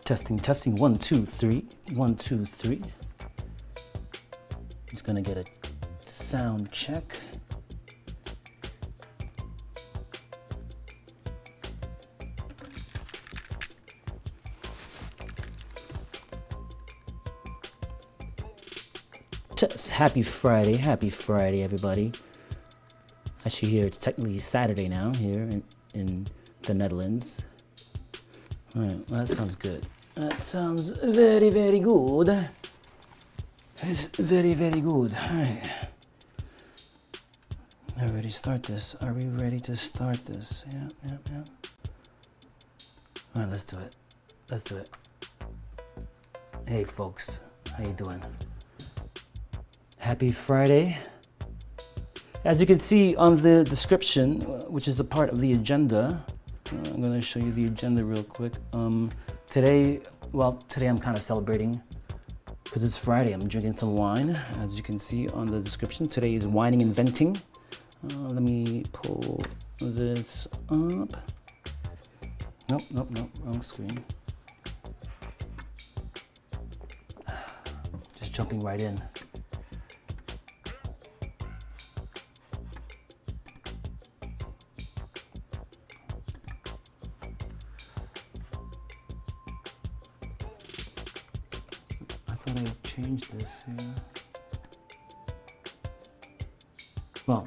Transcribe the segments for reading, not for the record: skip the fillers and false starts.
Testing, testing, 1, 2, 3, 1, 2, 3. Just gonna get a sound check. Just happy Friday, everybody. Actually, here it's technically Saturday now here in the Netherlands. All right, well, that sounds good. That sounds very, very good. It's very, very good. All right. Are we ready to start this? Are we ready to start this? Yeah. All right, let's do it. Let's do it. Hey, folks. How you doing? Happy Friday. As you can see on the description, which is a part of the agenda, I'm going to show you the agenda real quick. Today I'm kind of celebrating because it's Friday. I'm drinking some wine, as you can see on the description. Today is Whining and Venting. Let me pull this up. Nope, wrong screen. Just jumping right in. Change this here. Well,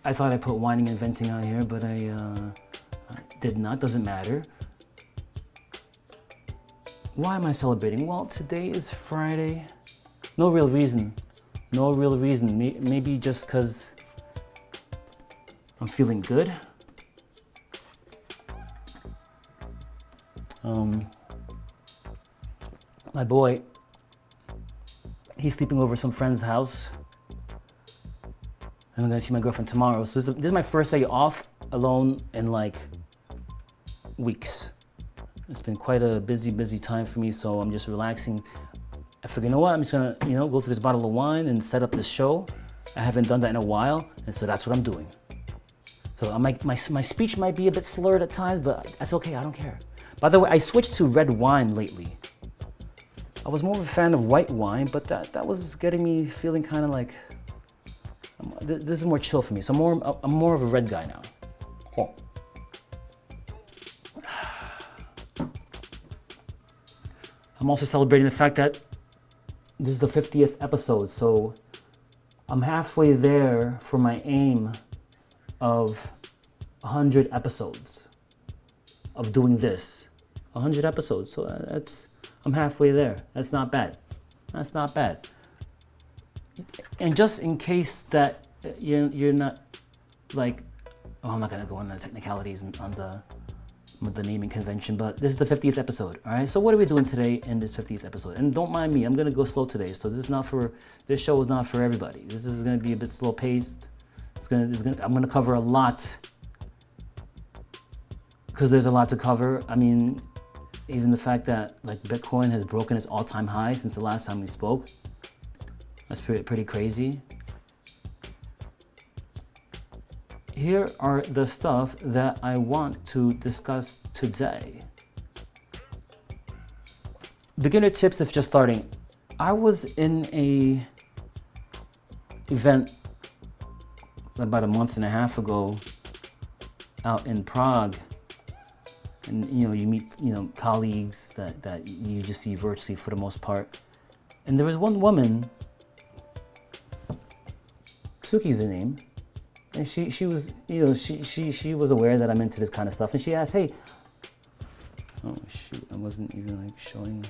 I thought I put whining and venting on here, but I did not. Doesn't matter. Why am I celebrating? Well, today is Friday. No real reason. Maybe just because I'm feeling good. My boy, he's sleeping over some friend's house, and I'm gonna see my girlfriend tomorrow. So this is my first day off alone in like weeks. It's been quite a busy time for me, so I'm just relaxing. I figured, you know what, I'm just gonna, go through this bottle of wine and set up this show. I haven't done that in a while, and so that's what I'm doing. So my speech might be a bit slurred at times, but that's okay, I don't care. By the way, I switched to red wine lately. I was more of a fan of white wine, but that was getting me feeling kind of like, this is more chill for me. So I'm more of a red guy now. Oh. I'm also celebrating the fact that this is the 50th episode, so I'm halfway there for my aim of 100 episodes of doing this. 100 episodes, so I'm halfway there. That's not bad. And just in case that you're not like, I'm not gonna go into the technicalities on the naming convention, but this is the 50th episode. All right. So what are we doing today in this 50th episode? And don't mind me, I'm gonna go slow today. So this show is not for everybody. This is gonna be a bit slow paced. I'm gonna cover a lot because there's a lot to cover. I mean, even the fact that like Bitcoin has broken its all-time high since the last time we spoke. That's pretty crazy. Here are the stuff that I want to discuss today. Beginner tips if just starting. I was in a event about a month and a half ago out in Prague. And you meet colleagues that you just see virtually for the most part. And there was one woman, Suki's her name, and she was she was aware that I'm into this kind of stuff, and she asked, hey, oh shoot, I wasn't even like showing.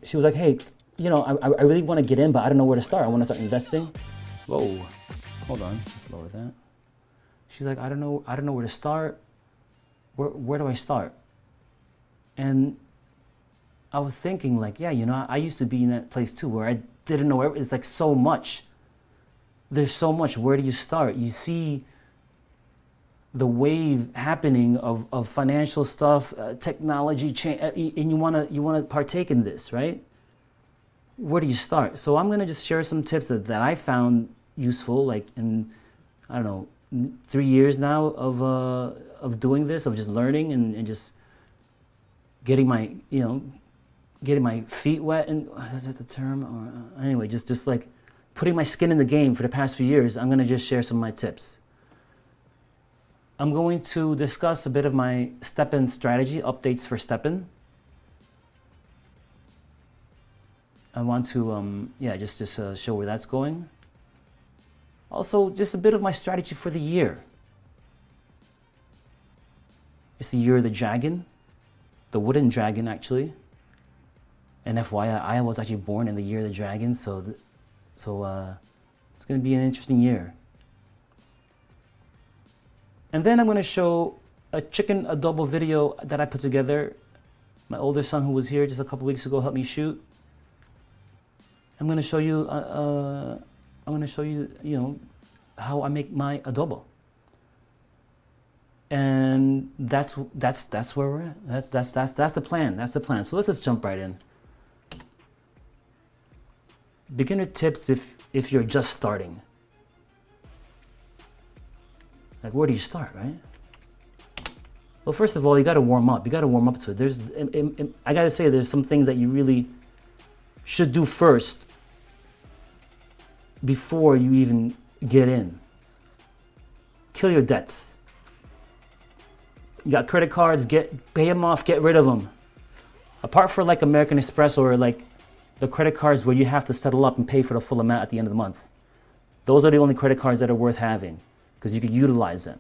She was like, hey, I really want to get in, but I don't know where to start. I want to start investing. Whoa, hold on, let's lower that. She's like, I don't know where to start. Where do I start? And I was thinking like, yeah, I used to be in that place too, where I didn't know where. It's like so much. There's so much. Where do you start? You see the wave happening of financial stuff, technology change, and you wanna partake in this, right? Where do you start? So I'm gonna just share some tips that I found useful, like in, I don't know, 3 years now of doing this, of just learning and just getting my, getting my feet wet, and is that the term? Or anyway, just like putting my skin in the game for the past few years. I'm gonna just share some of my tips. I'm going to discuss a bit of my StepN strategy, updates for StepN. I want to, just show where that's going. Also, just a bit of my strategy for the year. It's the year of the dragon, the wooden dragon, actually. And FYI, I was actually born in the year of the dragon, so it's going to be an interesting year. And then I'm going to show a chicken adobo video that I put together. My older son, who was here just a couple weeks ago, helped me shoot. I'm going to show you. How I make my adobo. And that's where we're at. That's the plan. That's the plan. So let's just jump right in. Beginner tips if you're just starting. Like, where do you start, right? Well, first of all, you got to warm up. You got to warm up to it. I got to say, there's some things that you really should do first before you even get in. Kill your debts. You got credit cards, pay them off, get rid of them. Apart from like American Express or like the credit cards where you have to settle up and pay for the full amount at the end of the month. Those are the only credit cards that are worth having because you could utilize them.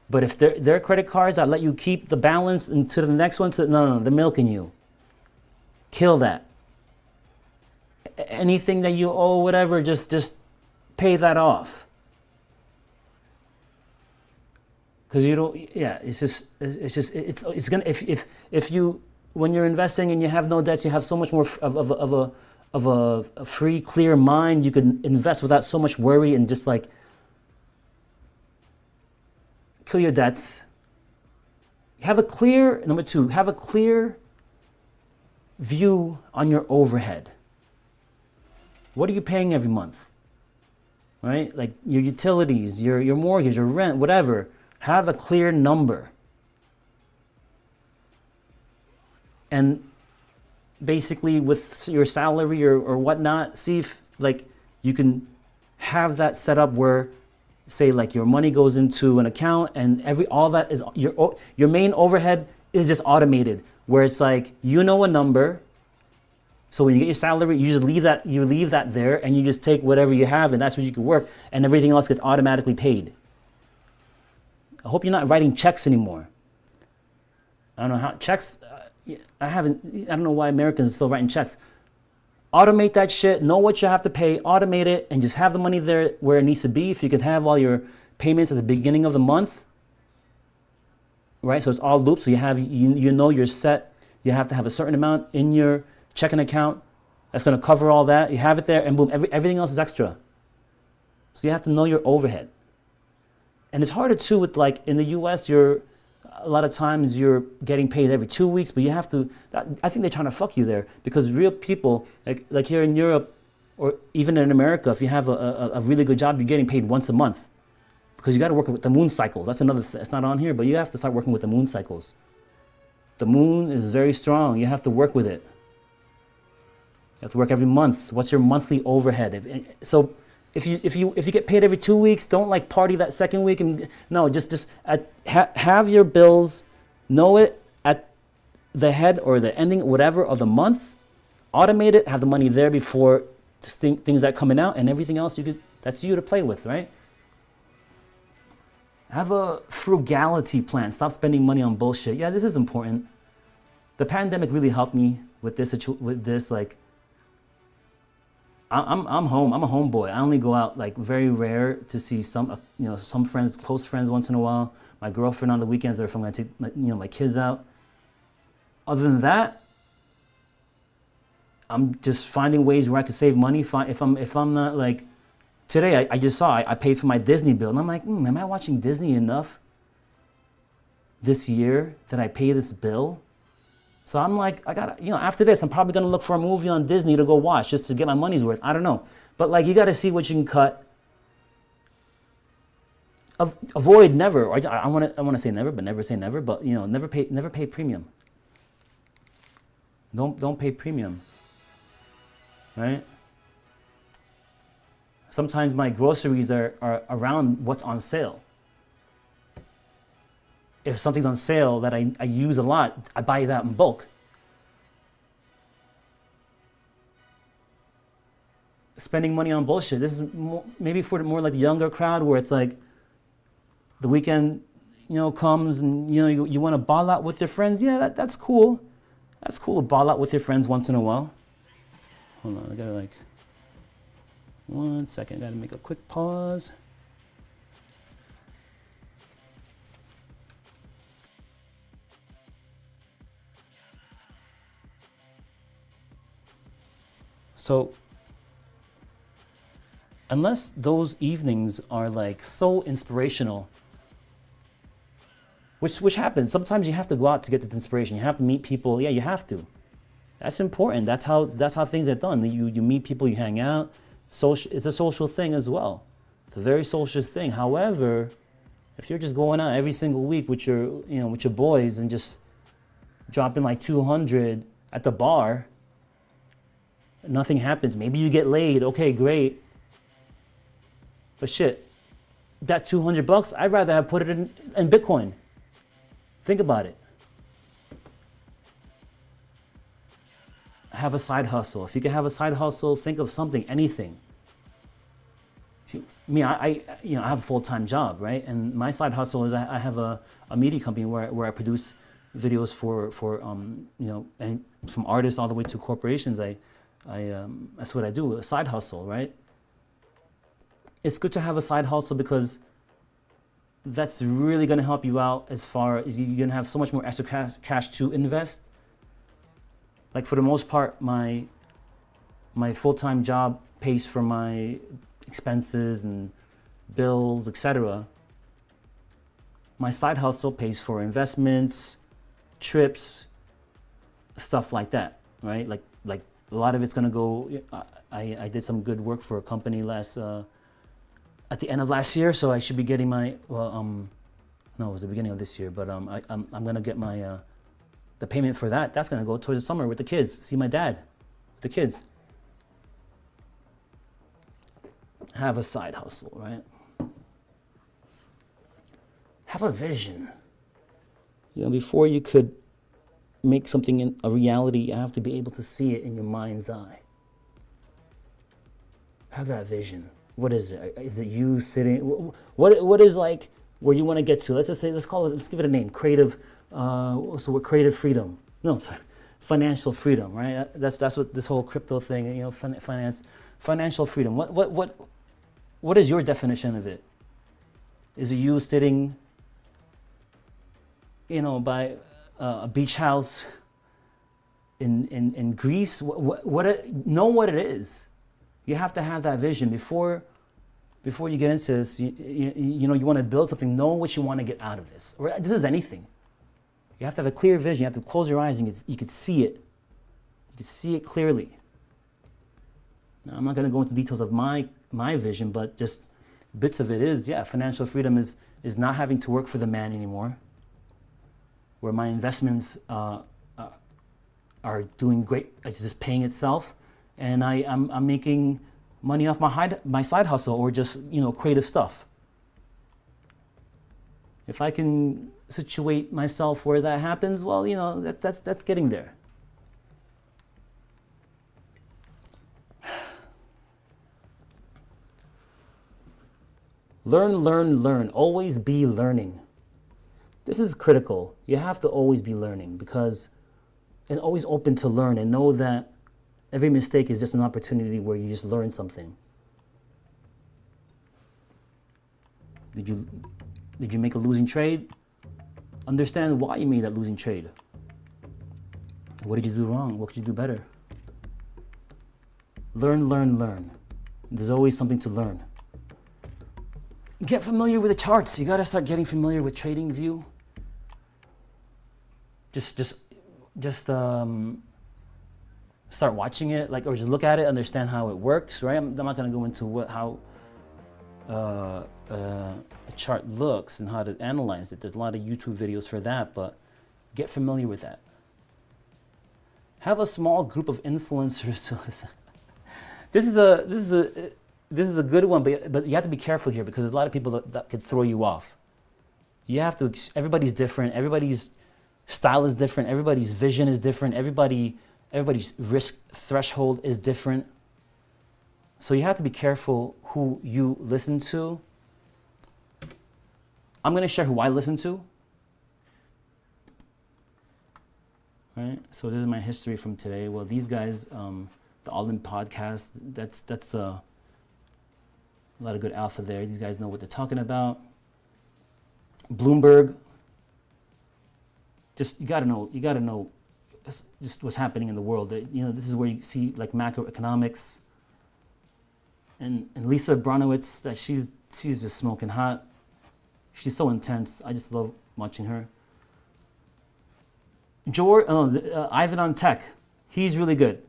But if they're credit cards that let you keep the balance into the next one, no, they're milking you. Kill that. Anything that you owe, whatever, just pay that off. Because you don't, it's gonna, if you, when you're investing and you have no debts, you have so much more of a free, clear mind. You can invest without so much worry and just like kill your debts. Number two, have a clear view on your overhead. What are you paying every month? Right? Like your utilities, your mortgage, your rent, whatever. Have a clear number. And basically with your salary or whatnot, see if like you can have that set up where, say, like your money goes into an account and all that is your main overhead is just automated, where it's like, you know, a number. So when you get your salary, you just leave that there, and you just take whatever you have, and that's what you can work, and everything else gets automatically paid. I hope you're not writing checks anymore. I don't know how checks. I don't know why Americans are still writing checks. Automate that shit. Know what you have to pay. Automate it, and just have the money there where it needs to be. If you can have all your payments at the beginning of the month, right? So it's all looped. So you know you're set. You have to have a certain amount in your checking account that's going to cover all that. You have it there, and boom, everything else is extra. So you have to know your overhead. And it's harder too with, like, in the US, a lot of times you're getting paid every 2 weeks, but you have to, I think they're trying to fuck you there, because real people, like here in Europe, or even in America, if you have a really good job, you're getting paid once a month, because you got to work with the moon cycles. That's another it's not on here, but you have to start working with the moon cycles. The moon is very strong. You have to work with it. You have to work every month. What's your monthly overhead? So if you get paid every 2 weeks, don't like party that second week, and no, just have your bills, know it at the head or the ending, whatever, of the month. Automate it. Have the money there before things that are coming out, and everything else that's you to play with, right? Have a frugality plan. Stop spending money on bullshit. Yeah, this is important. The pandemic really helped me with this. Like, I'm home. I'm a homeboy. I only go out like very rare to see some friends, close friends once in a while. My girlfriend on the weekends, or if I'm gonna take my kids out. Other than that, I'm just finding ways where I can save money. If I'm not, like, today I just saw I paid for my Disney bill, and I'm like, am I watching Disney enough this year that I pay this bill? So I'm like, I gotta, after this, I'm probably gonna look for a movie on Disney to go watch just to get my money's worth. I don't know, but like, you gotta see what you can cut. avoid never. I want to say never, but never say never. But you know, never pay premium. Don't pay premium. Right? Sometimes my groceries are around what's on sale. If something's on sale that I use a lot, I buy that in bulk. Spending money on bullshit. This is maybe for more like the younger crowd, where it's like the weekend, you know, comes and you know you want to ball out with your friends. Yeah, that's cool. That's cool to ball out with your friends once in a while. Hold on, I gotta like 1 second. Gotta make a quick pause. So, unless those evenings are like so inspirational, which happens, sometimes you have to go out to get this inspiration. You have to meet people. Yeah, you have to. That's important. That's how things are done. You meet people, you hang out. It's a social thing as well. It's a very social thing. However, if you're just going out every single week with your boys and just dropping like 200 at the bar, nothing happens. Maybe you get laid. Okay, great. But shit, that $200, I'd rather have put it in Bitcoin. Think about it. Have a side hustle. If you can have a side hustle, think of something, anything. Me, I have a full-time job, right? And my side hustle is I have a media company where I produce videos for and some artists all the way to corporations. That's what I do, a side hustle, right? It's good to have a side hustle because that's really going to help you out as far as you're going to have so much more extra cash to invest. Like for the most part, my full-time job pays for my expenses and bills, etc. My side hustle pays for investments, trips, stuff like that, right? Like a lot of it's going to go. I did some good work for a company at the end of last year, so I should be getting my no, it was the beginning of this year, but I'm going to get my the payment for that. That's going to go towards the summer with the kids. See my dad, the kids. Have a side hustle, right? Have a vision. You know, before you could make something a reality, you have to be able to see it in your mind's eye. Have that vision. What is it? Is it you sitting? What is like where you want to get to? Let's give it a name. Creative. So we're creative freedom. No, sorry, financial freedom, right? That's what this whole crypto thing. You know, financial freedom. What is your definition of it? Is it you sitting, by a beach house in Greece? Know what it is. You have to have that vision before you get into this. You want to build something. Know what you want to get out of this. Or this is anything. You have to have a clear vision. You have to close your eyes and you could see it. You could see it clearly. Now, I'm not going to go into details of my vision, but just bits of it is, financial freedom is not having to work for the man anymore. Where my investments are doing great. It's just paying itself. And I'm making money off my side hustle or just creative stuff. If I can situate myself where that happens, well, that's getting there. Learn. Always be learning. This is critical. You have to always be learning and always open to learn and know that every mistake is just an opportunity where you just learn something. Did you make a losing trade? Understand why you made that losing trade. What did you do wrong? What could you do better? Learn. There's always something to learn. Get familiar with the charts. You gotta start getting familiar with TradingView. Just start watching it, or just look at it, understand how it works, right? I'm not gonna go into a chart looks and how to analyze it. There's a lot of YouTube videos for that, but get familiar with that. Have a small group of influencers to listen. This is a good one, but you have to be careful here because there's a lot of people that could throw you off. You have to. Everybody's different. Everybody's style is different. Everybody's vision is different. Everybody's risk threshold is different. So you have to be careful who you listen to. I'm going to share who I listen to. Right. So this is my history from today. Well, these guys, the All In podcast, that's a lot of good alpha there. These guys know what they're talking about. Bloomberg. Just you gotta know just what's happening in the world. You know, this is where you see like macroeconomics. And Lisa Bronowitz, that she's just smoking hot. She's so intense. I just love watching her. Ivan on Tech, he's really good.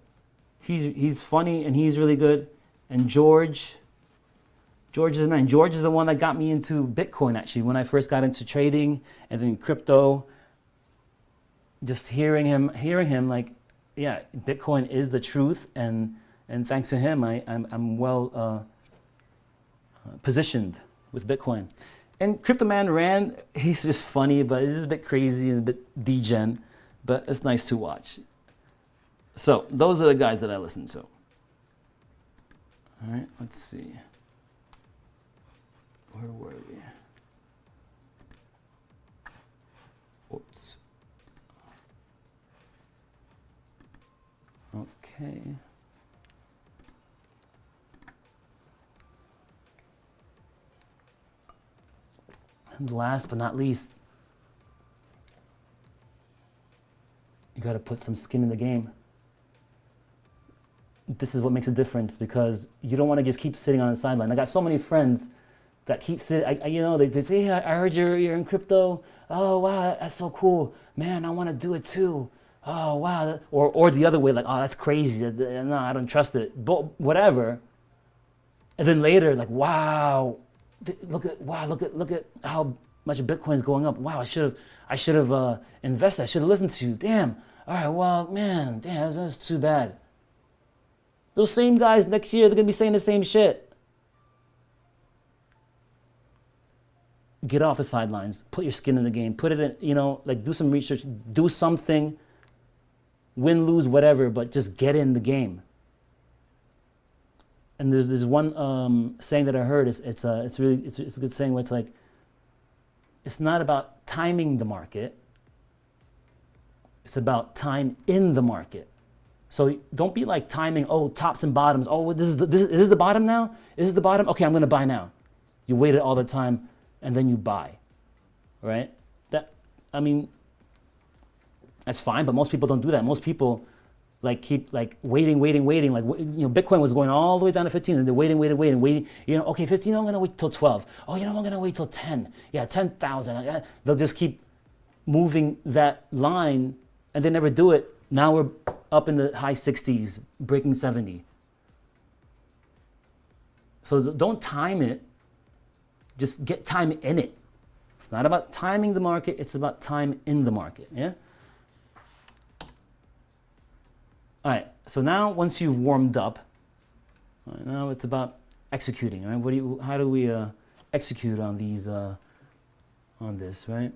He's funny and he's really good. And George is the man. George is the one that got me into Bitcoin actually when I first got into trading and then crypto. Just hearing him like, yeah, Bitcoin is the truth, and thanks to him, I'm well positioned with Bitcoin. And Crypto Man Rand, he's just funny, but he's a bit crazy and a bit degen, but it's nice to watch. So those are the guys that I listen to. All right, let's see. Where were we? Oops. Okay. And last but not least, you got to put some skin in the game. This is what makes a difference because you don't want to just keep sitting on the sideline. I got so many friends that keep sitting, they say, hey, I heard you're in crypto. Oh, wow, that's so cool. Man, I want to do it too. Oh, wow. Or the other way, like, oh, that's crazy. No, I don't trust it. But whatever. And then later, like, wow, look at how much Bitcoin is going up. Wow, I should have invested. I should have listened to you. Damn. All right, well, man, damn, that's too bad. Those same guys next year, they're gonna be saying the same shit. Get off the sidelines. Put your skin in the game. Put it in, like do some research. Do something. Win, lose, whatever, but just get in the game. And there's one saying that I heard. It's a good saying where it's like, it's not about timing the market. It's about time in the market. So don't be like timing. Oh, tops and bottoms. Oh, is this the bottom now? Is this the bottom? Okay, I'm gonna buy now. You wait it all the time, and then you buy, right? That's fine, but most people don't do that. Most people like keep like waiting. Like, Bitcoin was going all the way down to 15 and they're waiting. Okay, 15, I'm gonna wait till 12. Oh, I'm gonna wait till 10. Yeah, 10,000. They'll just keep moving that line and they never do it. Now we're up in the high 60s, breaking 70. So don't time it, just get time in it. It's not about timing the market, it's about time in the market, yeah? All right, so now once you've warmed up, now it's about executing, right? How do we execute on these, on this, right?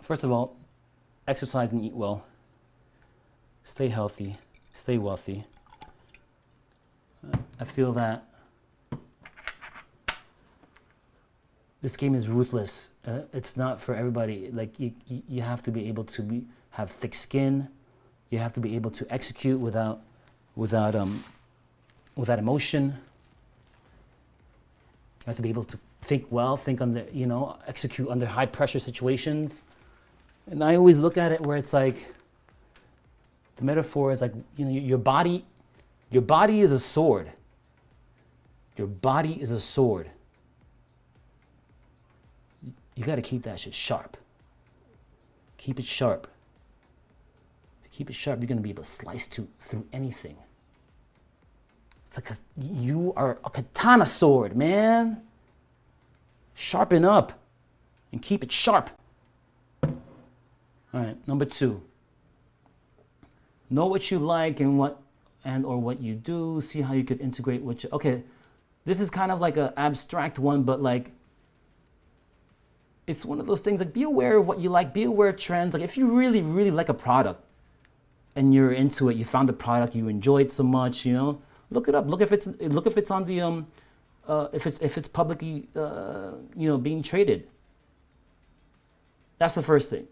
First of all, exercise and eat well. Stay healthy, stay wealthy. I feel that this game is ruthless. It's not for everybody. Like you have to be able to have thick skin. You have to be able to execute without emotion. You have to be able to think well, execute under high pressure situations. And I always look at it where it's like, the metaphor is like, your body is a sword. Your body is a sword. You got to keep that shit sharp. Keep it sharp. To keep it sharp, you're going to be able to slice through anything. It's like, 'cause you are a katana sword, man. Sharpen up and keep it sharp. All right, number 2. Know what you like and what you do. See how you could integrate what you, okay, this is kind of like an abstract one, but like, it's one of those things like, be aware of what you like, be aware of trends. Like if you really, really like a product and you're into it, you found the product, you enjoy it so much, you know, look it up. Look if it's on the, if it's publicly, you know, being traded. That's the first thing.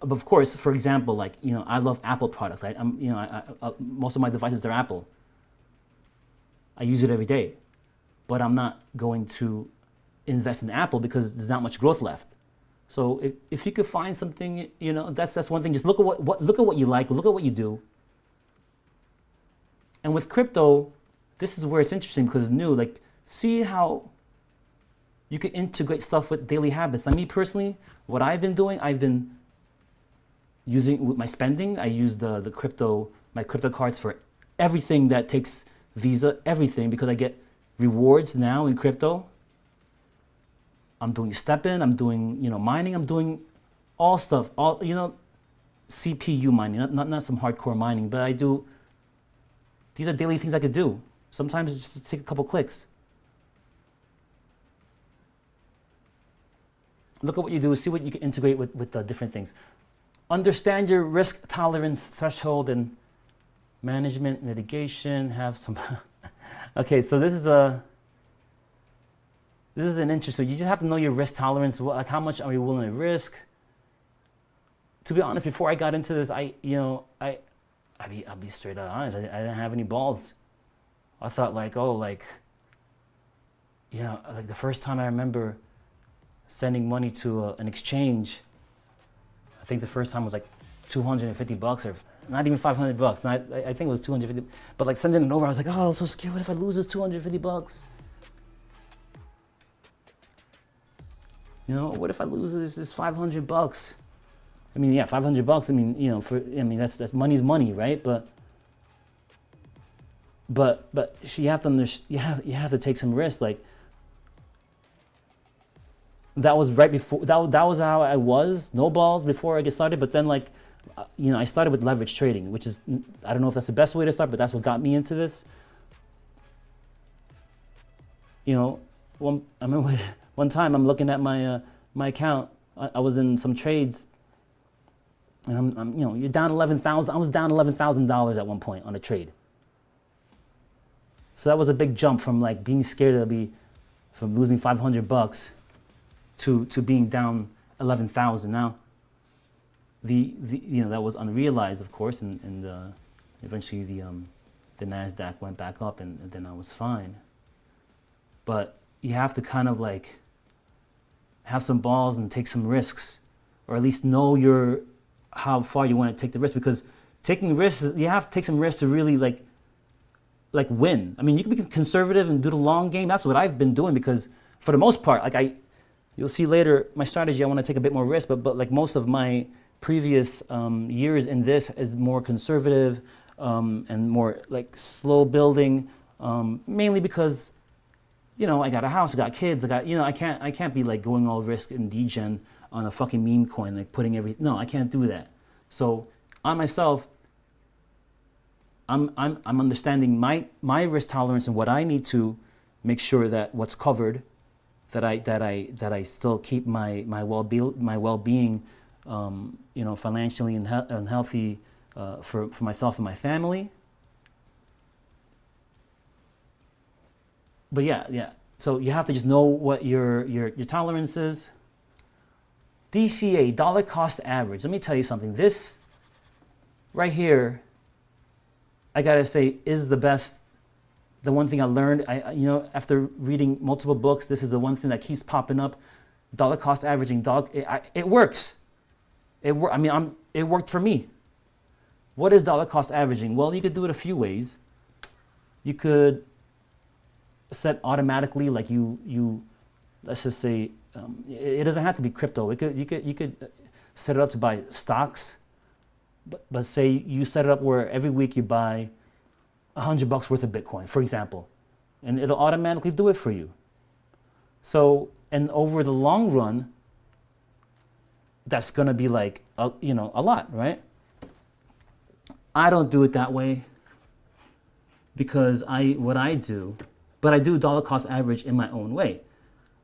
Of course, for example, like, you know, I love Apple products. You know, most of my devices are Apple. I use it every day, but I'm not going to invest in Apple because there's not much growth left. So if you could find something, you know, that's one thing. Just look at what you like, look at what you do. And with crypto, this is where it's interesting because it's new. Like, see how you can integrate stuff with daily habits. Like me personally, what I've been doing, I've been using with my spending. I use my crypto cards for everything that takes Visa, everything, because I get rewards now in crypto. I'm doing StepN, I'm doing, you know, mining, I'm doing all stuff, all, you know, CPU mining, not some hardcore mining, but I do, these are daily things I could do. Sometimes it's just take a couple clicks. Look at what you do, see what you can integrate with different things. Understand your risk tolerance threshold and management, mitigation, have some, okay, so this is an interesting, you just have to know your risk tolerance, like how much are you willing to risk. To be honest, before I got into this, I'll be straight out honest, I didn't have any balls. I thought like, oh, like, you know, like the first time I remember sending money to an exchange, I think the first time was like $250 or not even $500. I think it was 250, but like sending it over, I was like, oh, I'm so scared. What if I lose this $250? You know, what if I lose this $500? I mean, yeah, $500. I mean, you know, that's money's money, right? But you have to you have to take some risk. Like that was right before that was how I was, no balls before I get started. But then like, you know, I started with leverage trading, which is, I don't know if that's the best way to start, but that's what got me into this. You know, I remember one time I'm looking at my my account. I was in some trades, and I'm you know, you're down 11,000. I was down $11,000 at one point on a trade. So that was a big jump from like being scared from losing $500 to being down 11,000. Now, you know, that was unrealized, of course, and eventually the Nasdaq went back up, and then I was fine. But you have to kind of like have some balls and take some risks, or at least know how far you want to take the risk, because taking risks, you have to take some risks to really like win. I mean, you can be conservative and do the long game. That's what I've been doing, because for the most part, like you'll see later, my strategy, I want to take a bit more risk, but like most of my previous years in this is more conservative and more like slow building, mainly because, you know, I got a house, I got kids, you know, I can't be like going all risk and degen on a fucking meme coin, like putting no, I can't do that. So on myself, I'm understanding my risk tolerance and what I need to make sure that what's covered, that I still keep my well-being, you know, financially and healthy for myself and my family. But yeah. So you have to just know what your tolerance is. DCA, dollar cost average. Let me tell you something. This right here, I gotta say, is the best. The one thing I learned, you know, after reading multiple books, this is the one thing that keeps popping up. Dollar cost averaging, it works. It worked for me. What is dollar cost averaging? Well, you could do it a few ways. You could set automatically, like you let's just say, it doesn't have to be crypto. You could set it up to buy stocks, but say you set it up where every week you buy $100 worth of Bitcoin, for example, and it'll automatically do it for you. So, and over the long run, that's gonna be like, you know, a lot, right? I don't do it that way because what I do, but I do dollar cost average in my own way,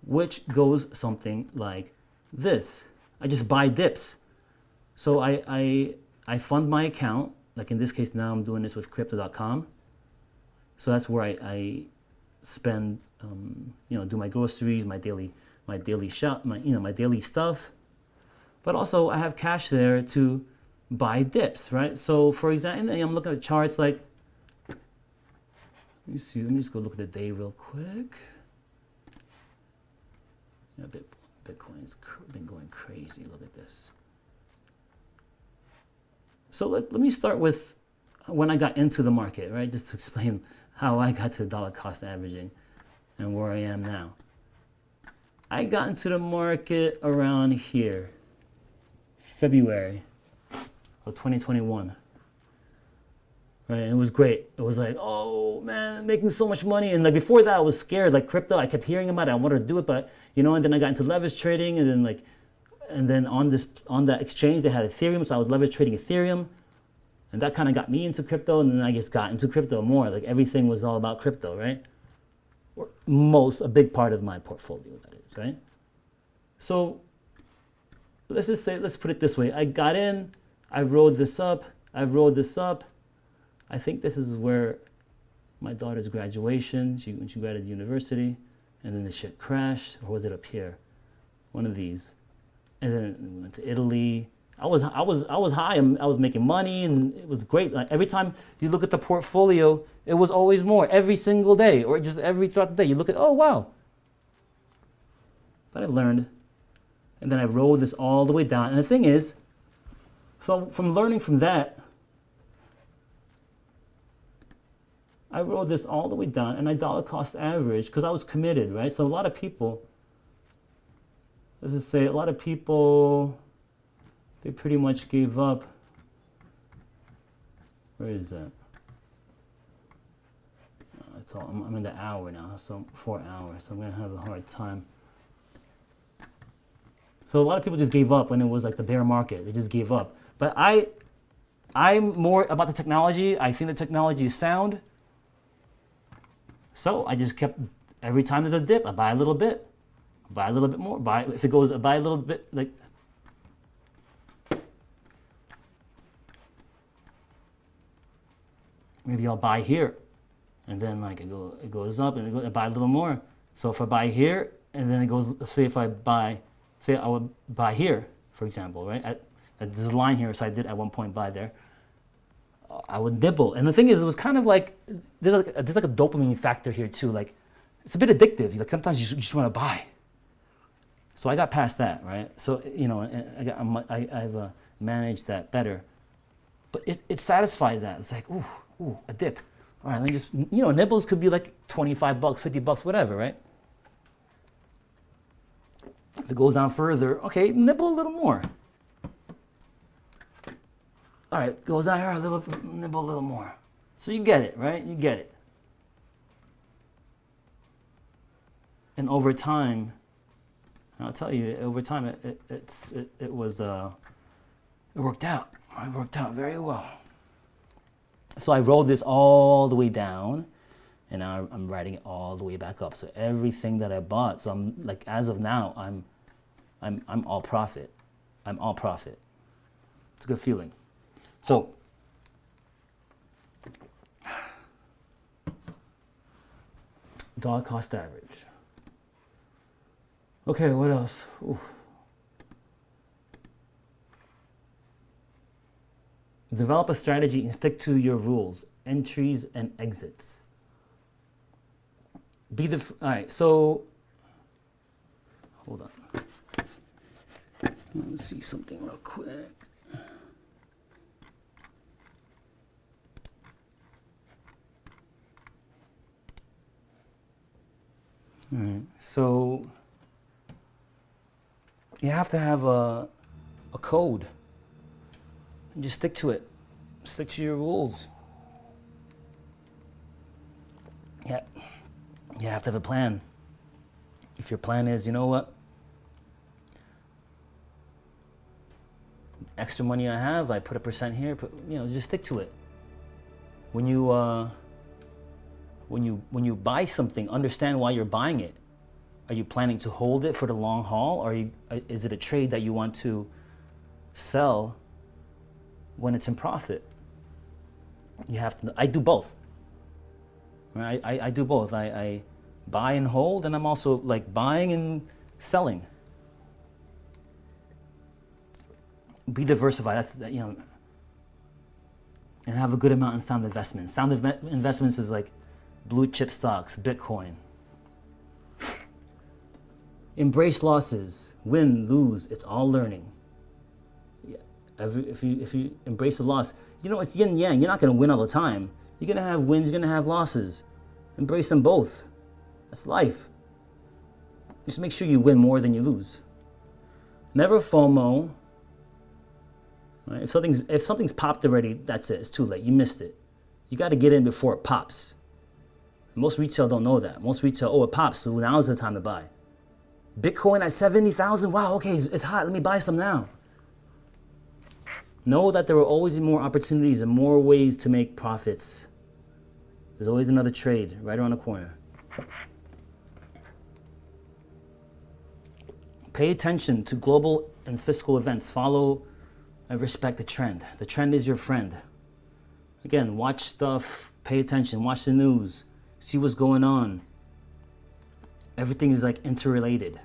which goes something like this. I just buy dips. So I fund my account, like in this case now I'm doing this with crypto.com. So that's where I spend, you know, do my groceries, my daily shop, my daily stuff. But also I have cash there to buy dips, right? So for example, I'm looking at charts like, let me just go look at the day real quick. Yeah, Bitcoin's been going crazy. Look at this. So let me start with when I got into the market, right? Just to explain how I got to dollar cost averaging and where I am now. I got into the market around here, February of 2021. Right, and it was great. It was like, oh man, making so much money. And like before that, I was scared. Like crypto, I kept hearing about it. I wanted to do it, but you know. And then I got into leverage trading, and then on that exchange they had Ethereum, so I was leverage trading Ethereum, and that kind of got me into crypto. And then I just got into crypto more. Like everything was all about crypto, right? Or a big part of my portfolio, that is, right? So let's put it this way. I got in, I rode this up. I think this is where my daughter's graduation, when she graduated university, and then the shit crashed, or was it up here? One of these. And then we went to Italy. I was high, I was making money, and it was great. Like every time you look at the portfolio, it was always more, every single day, or just throughout the day. You look at, oh wow. But I learned, and then I rode this all the way down. And the thing is, so from learning from that, I rode this all the way down, and I dollar cost average because I was committed, right? So a lot of people, let's just say a lot of people, they pretty much gave up. Where is that? It's all, I'm in the hour now, so 4 hours, so I'm gonna have a hard time. So a lot of people just gave up when it was like the bear market. They just gave up. But I'm more about the technology. I think the technology is sound. So I just kept, every time there's a dip, I buy a little bit more, if it goes, I buy a little bit, like, maybe I'll buy here, and then like it goes up, and I buy a little more. So if I buy here, and then it goes, say I would buy here, for example, right? There's a line here, so I did at one point buy there. I would nibble, and the thing is, it was kind of like there's like a dopamine factor here too. Like it's a bit addictive. Like sometimes you just want to buy. So I got past that, right? So you know, I've managed that better. But it satisfies that. It's like ooh, a dip. All right, let me just, you know, nibbles could be like $25, $50, whatever, right? If it goes down further, okay, nibble a little more. All right, goes down here, nibble a little more. So you get it, right? You get it. And over time, I'll tell you, over time, it worked out. It worked out very well. So I rolled this all the way down, and now I'm riding it all the way back up. So everything that I bought, so I'm like, as of now, I'm all profit. I'm all profit. It's a good feeling. So dollar cost average. Okay, what else? Ooh. Develop a strategy and stick to your rules, entries and exits. All right, so hold on. Let's see something real quick. All right, so you have to have a code and just stick to it. Stick to your rules. Yeah, you have to have a plan. If your plan is, you know what, extra money I have, I put a percent here, just stick to it. When you buy something, understand why you're buying it. Are you planning to hold it for the long haul, or is it a trade that you want to sell when it's in profit? You have to. I do both. Right? I do both. I buy and hold, and I'm also like buying and selling. Be diversified. That's and have a good amount in sound investments. Sound investments is like blue chip stocks, Bitcoin. Embrace losses, win, lose. It's all learning. Yeah. If you embrace a loss, it's yin yang. You're not going to win all the time. You're going to have wins. You're going to have losses. Embrace them both. That's life. Just make sure you win more than you lose. Never FOMO. Right? If something's popped already, that's it. It's too late. You missed it. You got to get in before it pops. Most retail don't know that. Most retail, it pops, so now's the time to buy. Bitcoin at 70,000. Wow, okay, it's hot. Let me buy some now. Know that there will always be more opportunities and more ways to make profits. There's always another trade right around the corner. Pay attention to global and fiscal events. Follow and respect the trend. The trend is your friend. Again, watch stuff, pay attention, watch the news, see what's going on. Everything is like interrelated.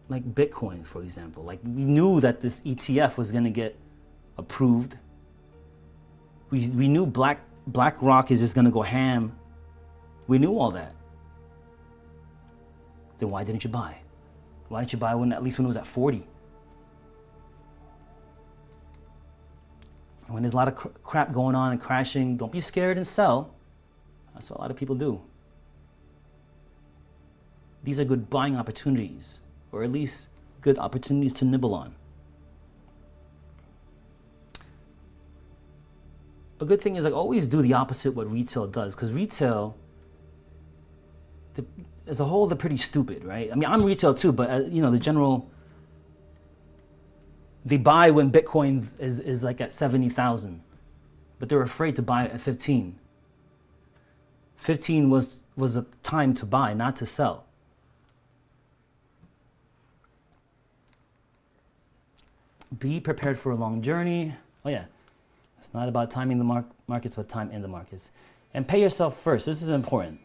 Like Bitcoin, for example. Like we knew that this ETF was going to get approved. We knew BlackRock is just going to go ham. We knew all that. Then why didn't you buy? Why didn't you buy at least when it was at 40? When there's a lot of crap going on and crashing, don't be scared and sell. That's what a lot of people do. These are good buying opportunities, or at least good opportunities to nibble on. A good thing is like always do the opposite what retail does, because retail, as a whole, they're pretty stupid, right? I mean, I'm retail too, but the general, they buy when Bitcoin is like at 70,000, but they're afraid to buy it at 15. 15 was a time to buy, not to sell. Be prepared for a long journey. Oh yeah, it's not about timing the markets, but time in the markets. And pay yourself first. This is important.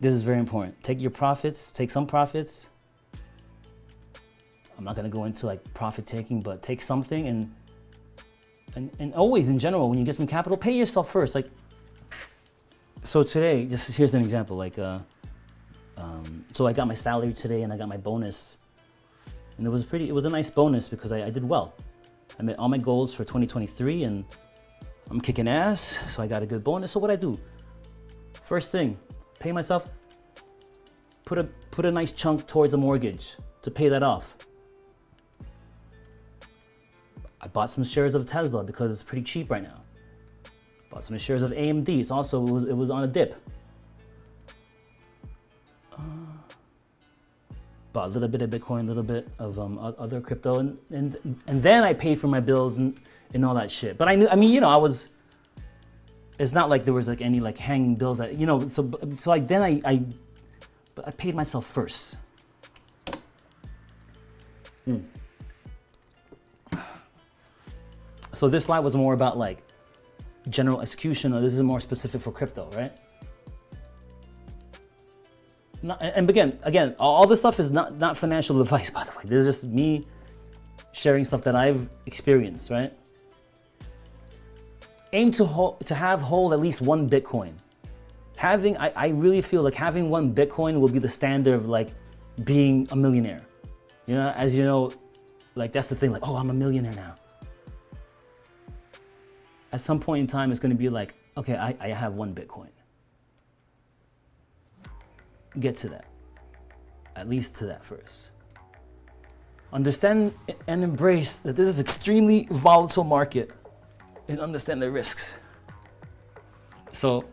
This is very important. Take your profits, take some profits. I'm not gonna go into like profit taking, but take something and always in general, when you get some capital, pay yourself first. Like, so today, just here's an example. Like, so I got my salary today and I got my bonus, and it was a nice bonus because I did well. I met all my goals for 2023 and I'm kicking ass, so I got a good bonus. So what I do? First thing, pay myself, put a nice chunk towards a mortgage to pay that off. I bought some shares of Tesla because it's pretty cheap right now. Bought some shares of AMD. It's also, it was on a dip. Bought a little bit of Bitcoin, a little bit of other crypto, and then I paid for my bills and all that shit. But it's not like there was like any like hanging bills that, so like then I paid myself first. So this slide was more about like general execution, or this is more specific for crypto, right? And again, all this stuff is not financial advice, by the way. This is just me sharing stuff that I've experienced, right? Aim to hold at least one Bitcoin. I really feel like having one Bitcoin will be the standard of like being a millionaire. As you know, like that's the thing, like, oh, I'm a millionaire now. At some point in time, it's going to be like, okay, I have one Bitcoin. Get to that. At least to that first. Understand and embrace that this is an extremely volatile market. and understand the risks. So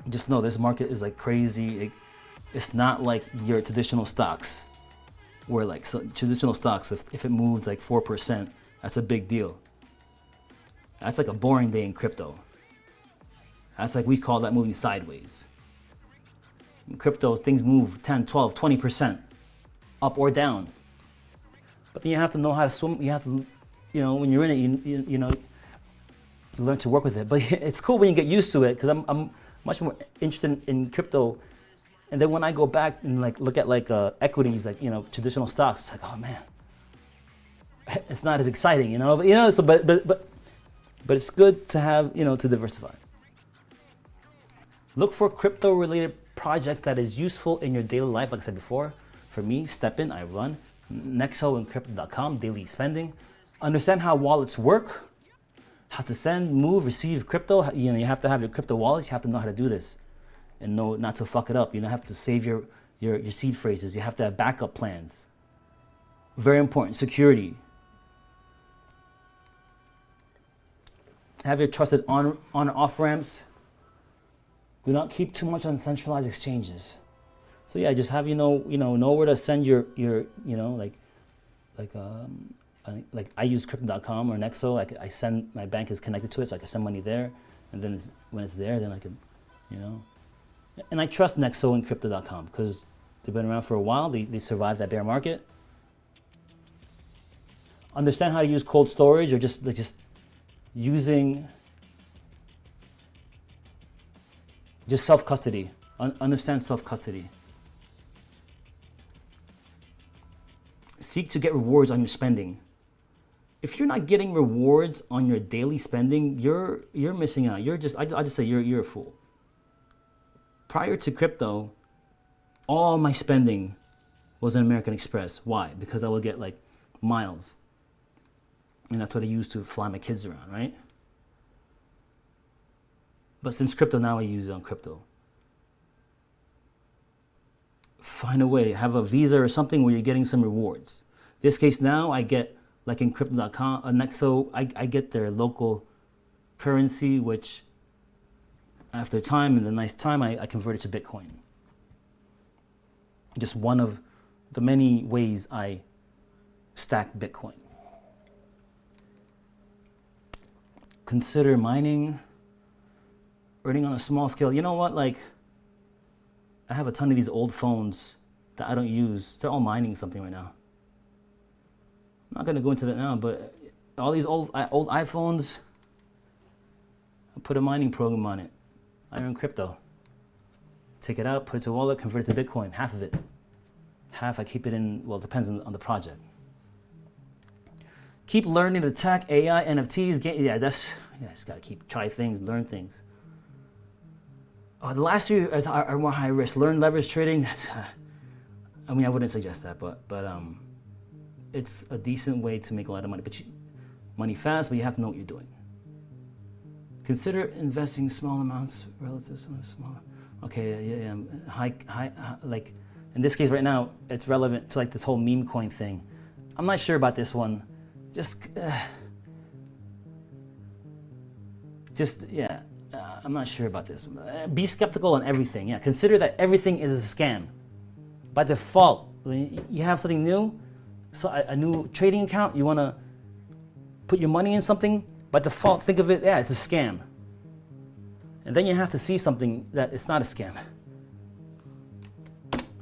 just know this market is like crazy. It's not like your traditional stocks, where like traditional stocks, if it moves like 4%, that's a big deal. That's like a boring day in crypto. That's like, we call that moving sideways. In crypto, things move 10, 12, 20% up or down. But then you have to know how to swim. You have to, you know, when you're in it, you know, you learn to work with it. But it's cool when you get used to it, because I'm much more interested in crypto. And then when I go back and like look at like equities, like, you know, traditional stocks, it's like, oh man, it's not as exciting, you know. But, you know, so but it's good to have, you know, to diversify. Look for crypto-related projects that is useful in your daily life. Like I said before, for me, StepN, I run Nexo and Crypto.com, daily spending. Understand how wallets work, how to send, move, receive crypto. You know, you have to have your crypto wallets. You have to know how to do this and know not to fuck it up. You know, have to save your seed phrases. You have to have backup plans. Very important. Security. Have your trusted on and off ramps. Do not keep too much on centralized exchanges. So yeah, just have, know where to send your like I use Crypto.com or Nexo. I send, my bank is connected to it, so I can send money there, and then when it's there, then I can, you know. And I trust Nexo and Crypto.com because they've been around for a while. They survived that bear market. Understand how to use cold storage, or just using. Just self-custody. Understand self-custody. Seek to get rewards on your spending. If you're not getting rewards on your daily spending, you're missing out. I'll just say you're a fool. Prior to crypto, all my spending was in American Express. Why? Because I would get like miles. And that's what I used to fly my kids around, right? But since crypto, now I use it on crypto. Find a way, have a Visa or something where you're getting some rewards. In this case now, I get, like in Crypto.com, Nexo, I get their local currency, which after time, and a nice time, I convert it to Bitcoin. Just one of the many ways I stack Bitcoin. Consider mining. Earning on a small scale. You know what, like, I have a ton of these old phones that I don't use. They're all mining something right now. I'm not gonna go into that now, but all these old iPhones, I put a mining program on it. I earn crypto. Take it out, put it to a wallet, convert it to Bitcoin, half of it. Half I keep it in, well, it depends on the project. Keep learning to tech, AI, NFTs, just gotta try things, learn things. The last few are more high risk. Learn leverage trading. I mean, I wouldn't suggest that, but it's a decent way to make a lot of money. Money fast, but you have to know what you're doing. Consider investing small amounts relative to smaller. Okay, yeah. High, like in this case right now, it's relevant to like this whole meme coin thing. I'm not sure about this one. Yeah. I'm not sure about this. Be skeptical on everything. Yeah, consider that everything is a scam. By default, when you have something new, so a new trading account, you want to put your money in something, by default, think of it, yeah, it's a scam. And then you have to see something that it's not a scam.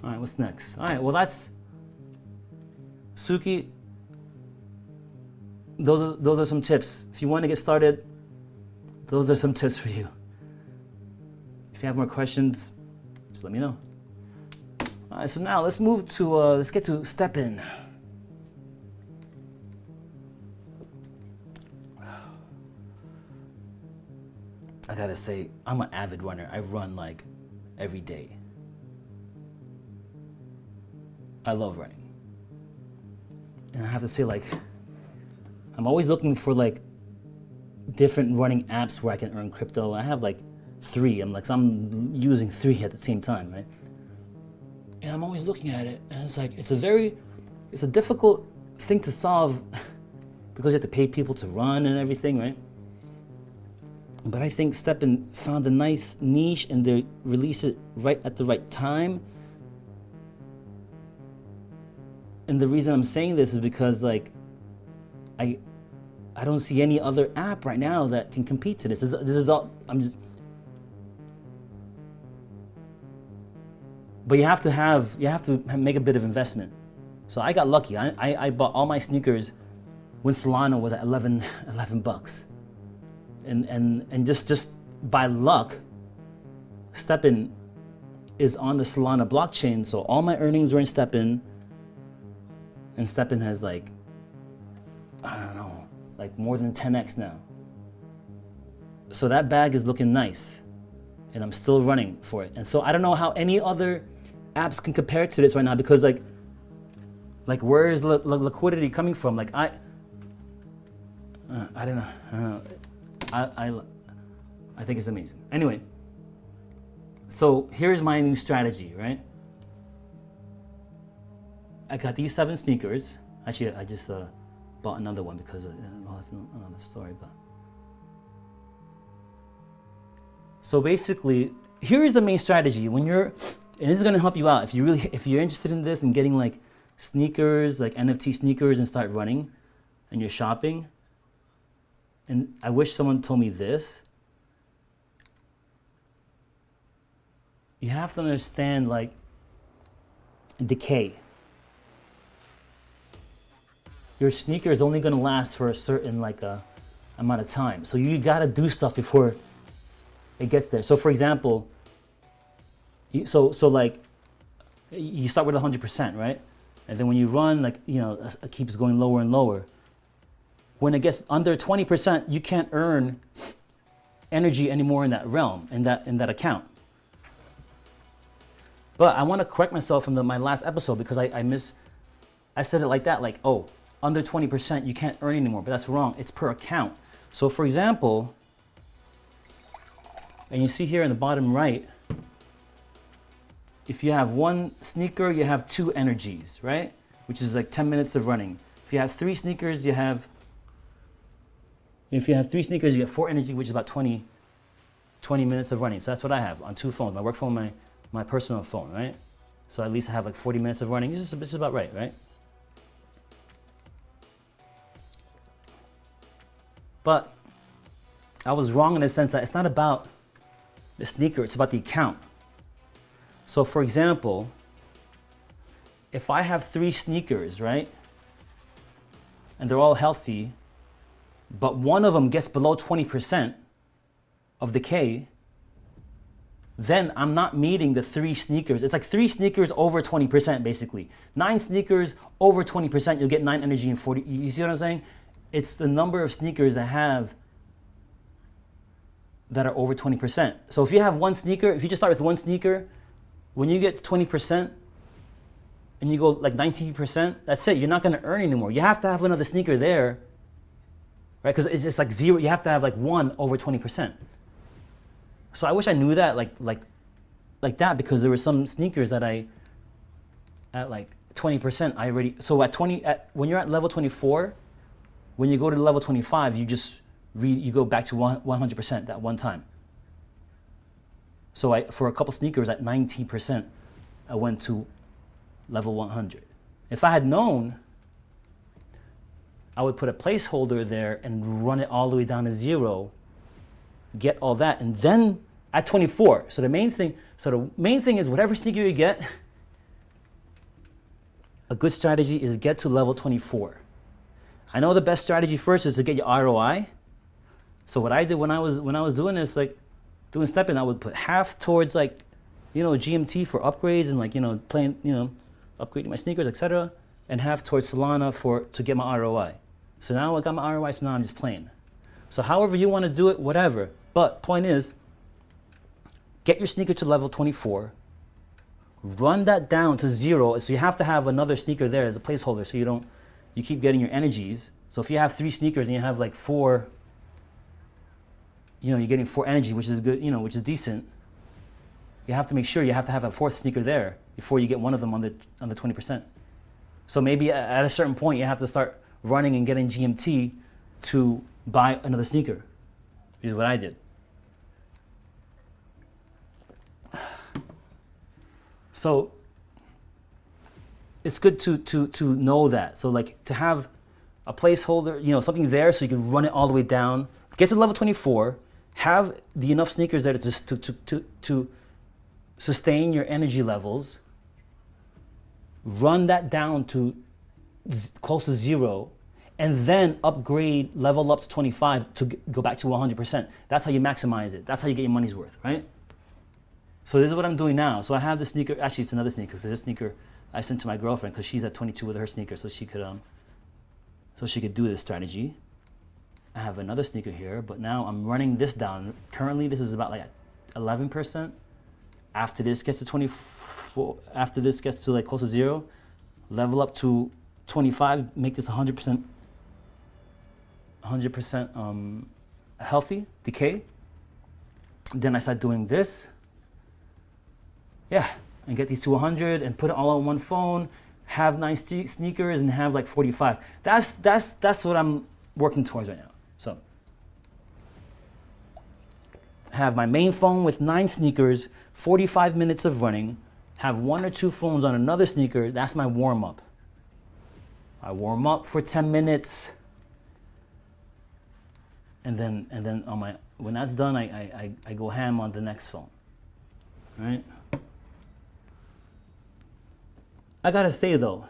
All right, what's next? All right, well, that's Suki. Those are some tips. If you want to get started, those are some tips for you. If you have more questions, just let me know. All right, so now let's move to, let's get to StepN. I gotta say, I'm an avid runner. I run like every day. I love running. And I have to say, like, I'm always looking for like different running apps where I can earn crypto. I have like 3. I'm using 3 at the same time, right? And I'm always looking at it, and it's like it's a difficult thing to solve because you have to pay people to run and everything, right? But I think StepN found a nice niche and they release it right at the right time. And the reason I'm saying this is because like I don't see any other app right now that can compete to this. This is all but you have to make a bit of investment. So I got lucky. I bought all my sneakers when Solana was at 11 bucks. And just by luck, StepN is on the Solana blockchain, so all my earnings were in StepN, and StepN has like, I don't know, like more than 10x now. So that bag is looking nice, and I'm still running for it. And so I don't know how any other apps can compare to this right now, because like where is liquidity coming from? Like I don't know. I think it's amazing. Anyway, so here's my new strategy, right? I got these 7 sneakers. Actually, I just bought another one because well, that's another story. But so basically, here is the main strategy. When you're, and this is gonna help you out if you're interested in this and getting like sneakers, like NFT sneakers, and start running, and you're shopping. And I wish someone told me this. You have to understand like decay. Your sneaker is only gonna last for a certain like amount of time. So you gotta do stuff before it gets there. So for example, so like you start with 100%, right? And then when you run, like, you know, it keeps going lower and lower. When it gets under 20%, you can't earn energy anymore in that realm, in that account. But I want to correct myself from my last episode because I said it like that, like, oh, under 20% you can't earn anymore, but that's wrong. It's per account. So for example, and you see here in the bottom right, if you have 1 sneaker, you have 2 energies, right? Which is like 10 minutes of running. If you have 3 sneakers, you get 4 energy, which is about 20 minutes of running. So that's what I have on 2 phones, my work phone, my personal phone, right? So at least I have like 40 minutes of running. This is about right, right? But I was wrong in the sense that it's not about the sneaker, it's about the account. So for example, if I have 3 sneakers, right? And they're all healthy, but one of them gets below 20% of decay, then I'm not meeting the 3 sneakers. It's like 3 sneakers over 20% basically. 9 sneakers over 20%, you'll get 9 energy and 40. You see what I'm saying? It's the number of sneakers that are over 20%. So if you have 1 sneaker, if you just start with 1 sneaker, when you get 20% and you go like 19%, that's it. You're not gonna earn anymore. You have to have another sneaker there, right? Because it's just like 0. You have to have like 1 over 20%. So I wish I knew that like that, because there were some sneakers that at like 20% I already. So when you're at level 24, when you go to level 25, you go back to 100% that one time. So for a couple sneakers at 19%, I went to level 100. If I had known, I would put a placeholder there and run it all the way down to 0, get all that, and then at 24. So the main thing is whatever sneaker you get, a good strategy is get to level 24. I know the best strategy first is to get your ROI. So what I did when I was doing this, like doing StepN, I would put half towards like, you know, GMT for upgrades and like, you know, playing, you know, upgrading my sneakers, etc., and half towards Solana to get my ROI. So now I got my ROI, so now I'm just playing. So however you want to do it, whatever. But point is, get your sneaker to level 24, run that down to 0. So you have to have another sneaker there as a placeholder, so you keep getting your energies. So if you have 3 sneakers and you have like 4, you know, you're getting 4 energy, which is good, you know, which is decent. You have to make sure you have to have a 4th sneaker there before you get one of them on the 20%. So maybe at a certain point you have to start running and getting GMT to buy another sneaker. Is what I did. So it's good to know that. So like to have a placeholder, you know, something there so you can run it all the way down, get to level 24, have the enough sneakers there to sustain your energy levels, run that down to close to 0, and then upgrade, level up to 25 to go back to 100%. That's how you maximize it. That's how you get your money's worth, right? So this is what I'm doing now. So I have this sneaker, actually it's another sneaker, because this sneaker I sent to my girlfriend because she's at 22 with her sneaker, so she could do this strategy. I have another sneaker here, but now I'm running this down. Currently this is about like 11%. After this gets to 24, after this gets to like close to 0, level up to 25, make this 100% healthy, decay. Then I start doing this. Yeah, and get these to 100 and put it all on one phone, have nice sneakers and have like 45. That's what I'm working towards right now. So have my main phone with 9 sneakers, 45 minutes of running, have 1 or 2 phones on another sneaker. That's my warm up. I warm up for 10 minutes. And then on my, when that's done, I go ham on the next phone, right? I gotta say though,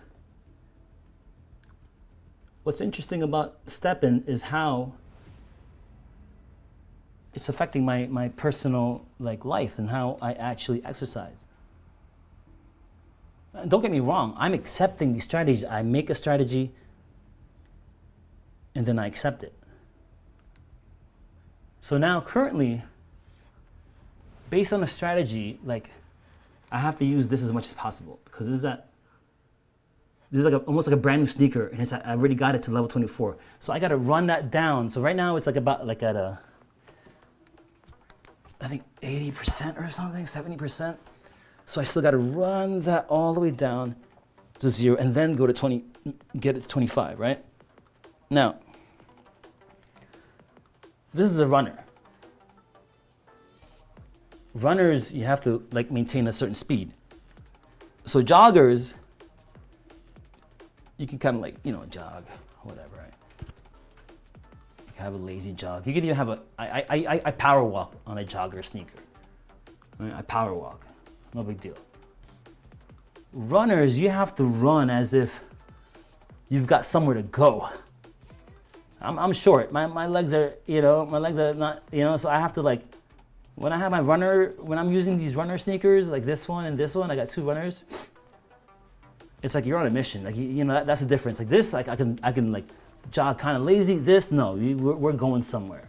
what's interesting about StepN is how it's affecting my personal like life and how I actually exercise. And don't get me wrong, I'm accepting these strategies. I make a strategy and then I accept it. So now currently, based on a strategy, like I have to use this as much as possible because this is like almost like a brand new sneaker, and I already got it to level 24. So I got to run that down. So right now it's like about like at a, I think 80% or something, 70%. So I still got to run that all the way down to 0, and then go to 20, get it to 25, right? Now, this is a runner. Runners, you have to like maintain a certain speed. So joggers, you can kind of like, you know, jog, whatever, right? You can have a lazy jog. You can even have I power walk on a jogger sneaker. Right? I power walk, no big deal. Runners, you have to run as if you've got somewhere to go. I'm short. My legs are, you know, my legs are not, you know, so I have to like, when I have my runner, when I'm using these runner sneakers, like this one and this one, I got 2 runners. It's like you're on a mission. Like, you know, that's the difference. Like this, like I can like jog kind of lazy. This, no, we're going somewhere.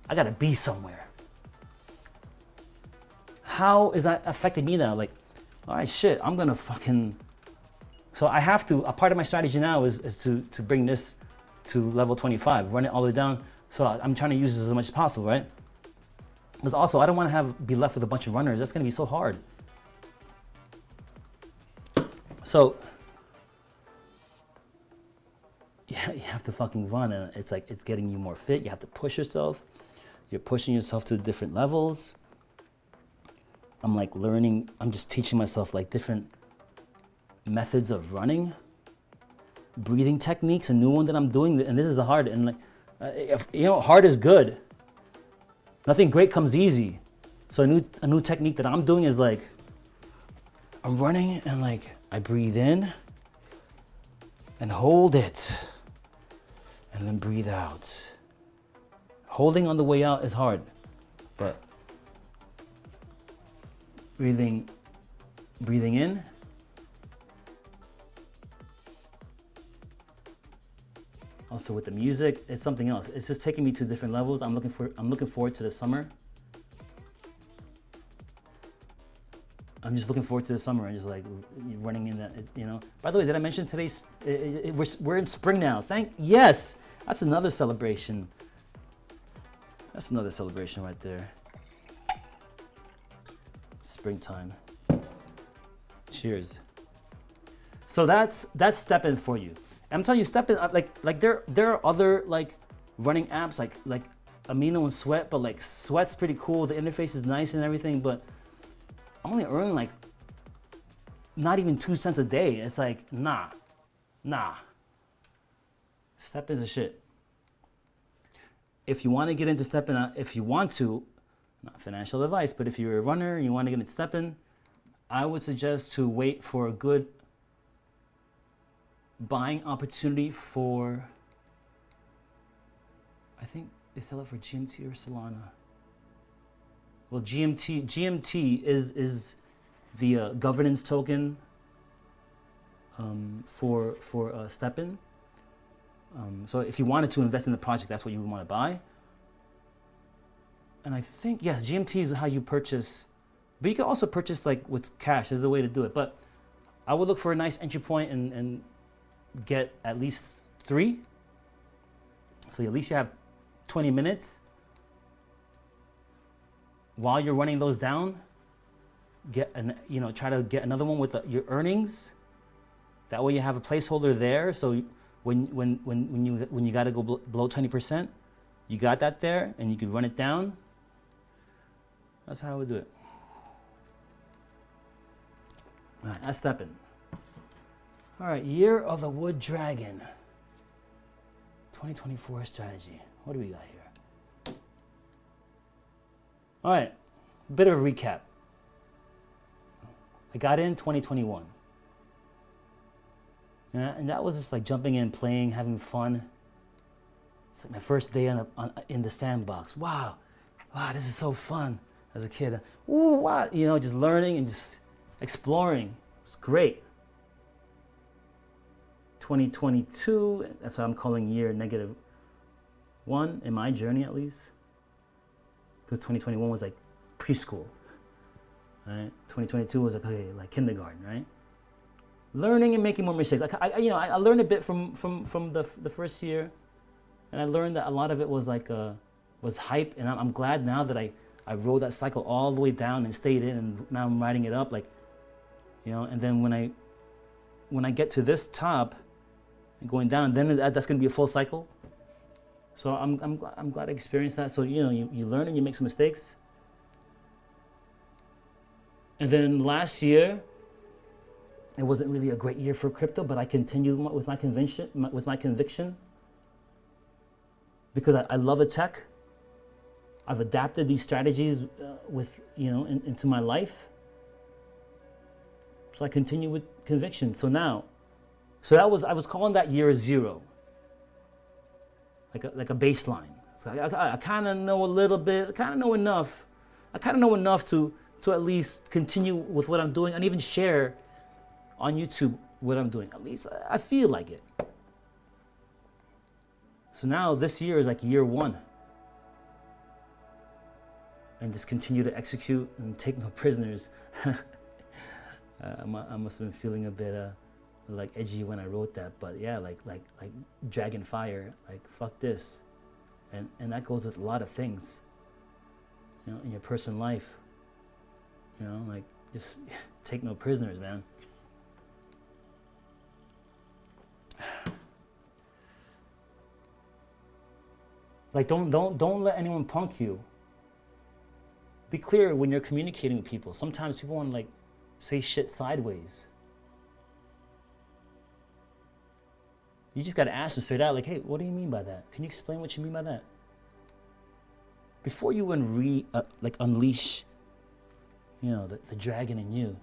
I gotta be somewhere. How is that affecting me now? Like, all right, shit, I'm gonna fucking, so I have to, a part of my strategy now is to bring this to level 25, run it all the way down. So I'm trying to use this as much as possible, right? Because also I don't want to be left with a bunch of runners. That's gonna be so hard. So yeah, you have to fucking run, and it's like it's getting you more fit. You have to push yourself. You're pushing yourself to different levels. I'm like learning. I'm just teaching myself like different methods of running. Breathing techniques, a new one that I'm doing, and this is hard, and like, you know, hard is good. Nothing great comes easy. So a new technique that I'm doing is like, I'm running and like, I breathe in and hold it, and then breathe out. Holding on the way out is hard, but breathing in, also with the music, it's something else. It's just taking me to different levels. I'm looking forward to the summer. I'm just looking forward to the summer and just like running in that, you know. By the way, did I mention today's, we're in spring now. Yes, that's another celebration. That's another celebration right there. Springtime. Cheers. So that's StepN for you. I'm telling you, StepN, like there are other like running apps like Amino and Sweat, but like Sweat's pretty cool. The interface is nice and everything, but I'm only earning like not even 2 cents a day. It's like, nah. StepN's a shit. If you want to get into StepN, if you want to, not financial advice, but if you're a runner and you want to get into StepN, I would suggest to wait for a good buying opportunity for, I think they sell it for GMT or Solana. Well, GMT is the governance token for StepN. So if you wanted to invest in the project, that's what you would want to buy. And I think, yes, GMT is how you purchase, but you can also purchase like with cash. Is the way to do it. But I would look for a nice entry point and get at least 3. So at least you have 20 minutes. While you're running those down, try to get another one with your earnings. That way you have a placeholder there. So when you got to go below 20%, you got that there, and you can run it down. That's how I would do it. All right, that's StepN. All right, Year of the Wood Dragon. 2024 strategy. What do we got here? All right, bit of a recap. I got in 2021. And that was just like jumping in, playing, having fun. It's like my first day in the sandbox. Wow, this is so fun. As a kid, ooh, wow, just learning and just exploring. It's great. 2022, that's what I'm calling year -1 in my journey, at least. Because 2021 was like preschool, right? 2022 was like, okay, like kindergarten, right? Learning and making more mistakes. I learned a bit from the first year, and I learned that a lot of it was like was hype, and I'm glad now that I rode that cycle all the way down and stayed in, and now I'm riding it up, like, and then when I get to this top and going down, then that's going to be a full cycle. So I'm glad I experienced that. So you learn and you make some mistakes. And then last year, it wasn't really a great year for crypto, but I continued with my conviction, because I love the tech. I've adapted these strategies into my life. So I continue with conviction. So I was calling that year 0, like a baseline. So I kind of know a little bit, I kind of know enough to at least continue with what I'm doing, and even share on YouTube what I'm doing. At least I feel like it. So now this year is like year 1. And just continue to execute and take no prisoners. I must have been feeling a bit like edgy when I wrote that, but yeah, like dragon fire, like fuck this, and that goes with a lot of things, in your personal life. Like just take no prisoners, man. Like don't let anyone punk you. Be clear when you're communicating with people. Sometimes people want to like say shit sideways. You just got to ask them straight out, like, hey, what do you mean by that? Can you explain what you mean by that? Before you unleash, the dragon in you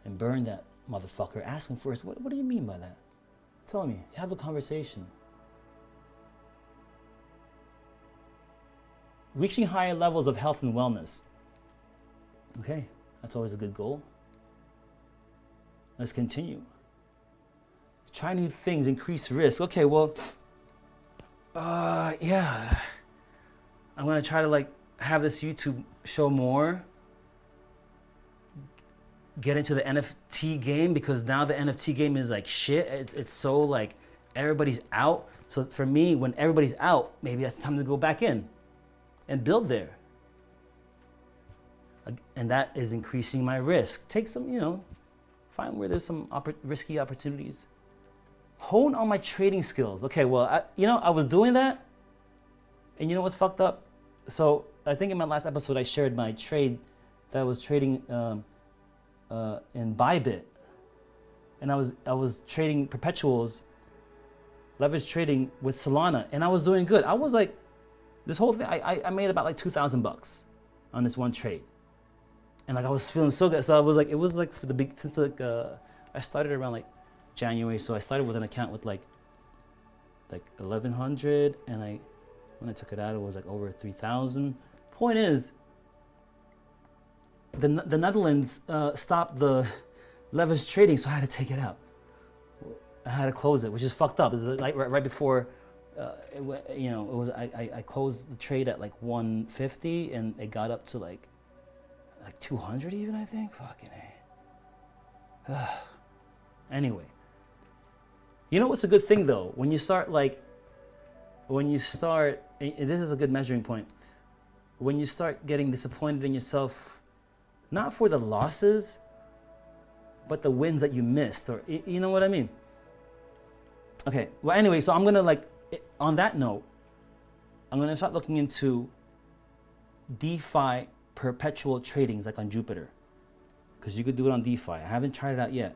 and burn that motherfucker, ask them first, what do you mean by that? Tell me, have a conversation. Reaching higher levels of health and wellness. Okay, that's always a good goal. Let's continue. Try new things, increase risk. Okay, well, yeah. I'm gonna try to like have this YouTube show more. Get into the NFT game, because now the NFT game is like shit. It's so like everybody's out. So for me, when everybody's out, maybe that's time to go back in and build there. And that is increasing my risk. Take some, find where there's some risky opportunities. hone on my trading skills. Okay, well, I was doing that, and you know what's fucked up? So I think in my last episode I shared my trade that I was trading in Bybit, and I was trading perpetuals, leverage trading with Solana, and I was doing good. I was like, this whole thing, I made about like $2,000 on this one trade, and like I was feeling so good. So I was like, it was like for the big, since like I started around like January, so I started with an account with like 1,100, and when I took it out, it was like over 3,000. Point is, the Netherlands stopped the leverage trading, so I had to take it out. I had to close it, which is fucked up. It's like right before, it was I closed the trade at like 150, and it got up to like 200 even, I think. Fucking A. Anyway, you know what's a good thing though? When you start, and this is a good measuring point. When you start getting disappointed in yourself, not for the losses, but the wins that you missed, or you know what I mean? Okay, well anyway, so I'm gonna on that note, I'm gonna start looking into DeFi perpetual tradings like on Jupiter, because you could do it on DeFi. I haven't tried it out yet.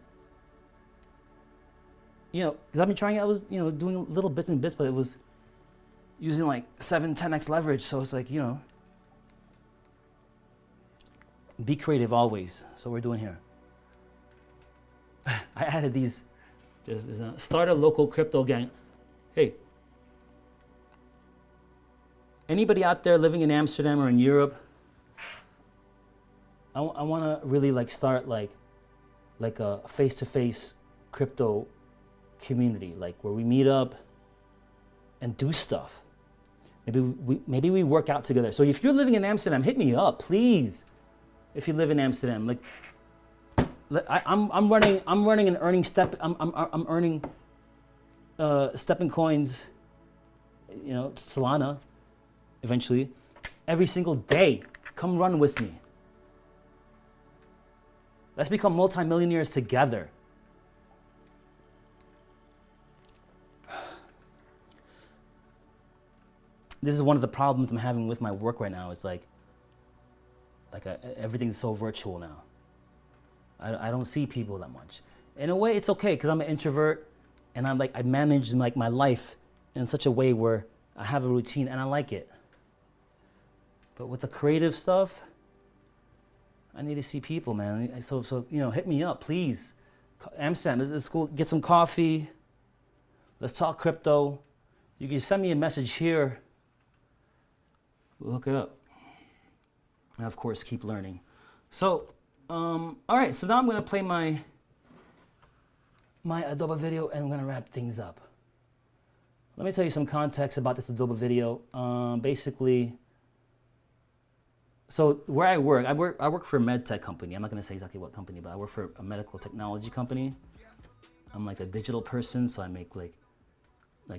Because I've been trying it, I was, doing a little bits and bits, but it was using like 7-10x leverage, so it's like, be creative always. So we're doing here. I added these. There's a start a local crypto gang. Hey, anybody out there living in Amsterdam or in Europe? I want to really start like a face-to-face crypto community, like where we meet up and do stuff. Maybe we work out together. So if you're living in Amsterdam, hit me up, please. If you live in Amsterdam, I'm running an earning step. I'm earning StepN coins, Solana, eventually, every single day. Come run with me. Let's become multimillionaires together. This is one of the problems I'm having with my work right now. It's everything's so virtual now. I don't see people that much. In a way, it's okay because I'm an introvert, and I manage my life in such a way where I have a routine and I like it. But with the creative stuff, I need to see people, man. So hit me up, please. Amsterdam, let's go get some coffee. Let's talk crypto. You can send me a message here. We'll hook it up. And of course, keep learning. So, all right, so now I'm gonna play my Adobo video, and I'm gonna wrap things up. Let me tell you some context about this Adobo video. Basically, so where I work for a med tech company. I'm not gonna say exactly what company, but I work for a medical technology company. I'm like a digital person, so I make like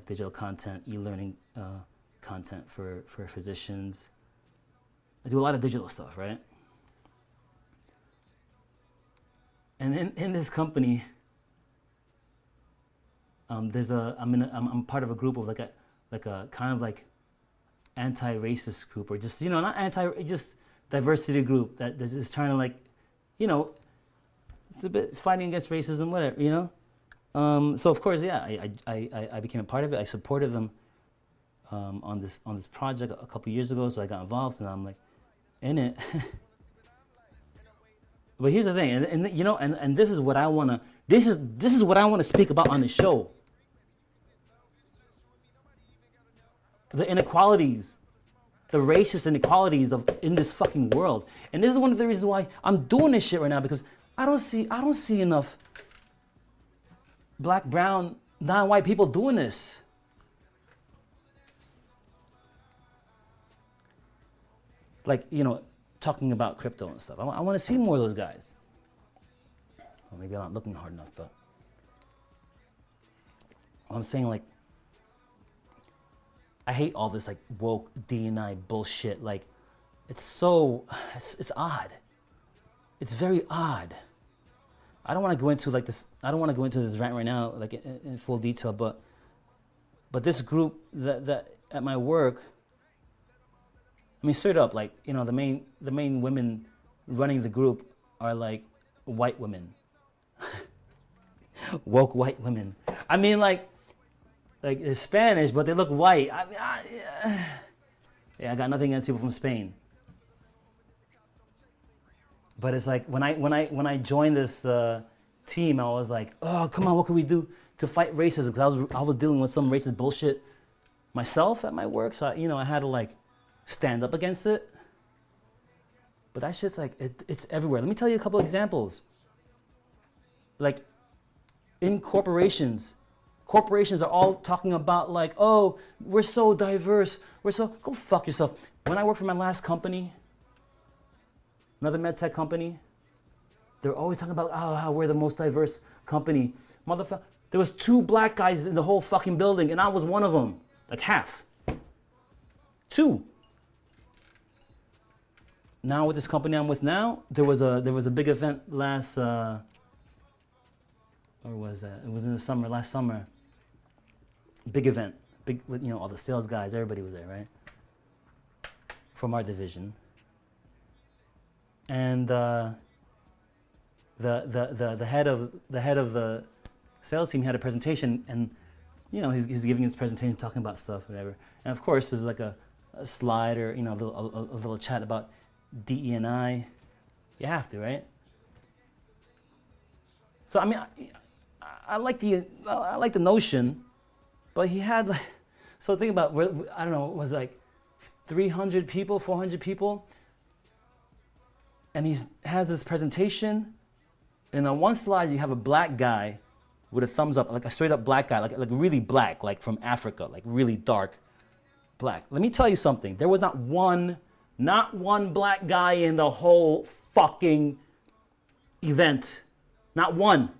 digital content, e-learning content for physicians. I do a lot of digital stuff, right? And in this company, I'm part of a group of like a kind of like anti-racist group, or just not just diversity group that is trying to it's a bit fighting against racism, whatever, So of course, yeah, I became a part of it. I supported them on this project a couple years ago, so I got involved, and I'm in it. But here's the thing, and this is what I wanna this is what I wanna speak about on the show. The inequalities, the racist inequalities in this fucking world. And this is one of the reasons why I'm doing this shit right now, because I don't see enough black, brown, non-white people doing this. Talking about crypto and stuff. I want to see more of those guys. Well, maybe I'm not looking hard enough, but I'm saying I hate all this woke D&I bullshit. It's odd. It's very odd. I don't want to go into like this. I don't want to go into this rant right now, like in full detail. But this group that at my work, I mean, straight up, like, you know, the main women running the group are like white women, woke white women. I mean, like they're Spanish, but they look white. I mean, yeah, I got nothing against people from Spain. But it's like when I joined this team, I was like, oh, come on, what can we do to fight racism? Because I was dealing with some racist bullshit myself at my work, so I had to like stand up against it. But that shit's like it's everywhere. Let me tell you a couple examples. Like in corporations are all talking about like, oh, we're so diverse. Go fuck yourself. When I worked for my last company, another medtech company, they're always talking about how we're the most diverse company. Motherfucker, there was 2 black guys in the whole fucking building, and I was one of them, like half. 2. Now with this company I'm with now, there was a big event last, or was that? It was in the summer, last summer. Big event, big, with, you know, all the sales guys, everybody was there, right? From our division. And the head of the sales team had a presentation, and you know he's giving his presentation, talking about stuff, whatever. And of course, there's like a slide or a little chat about DE&I. You have to, right? So I mean, I like the notion, but he had like, so think about, I don't know, it was like 300 people, 400 people. And he has this presentation, and on one slide you have a black guy with a thumbs up, like a straight up black guy, like really black, like from Africa, like really dark black. Let me tell you something. There was not one black guy in the whole fucking event. Not one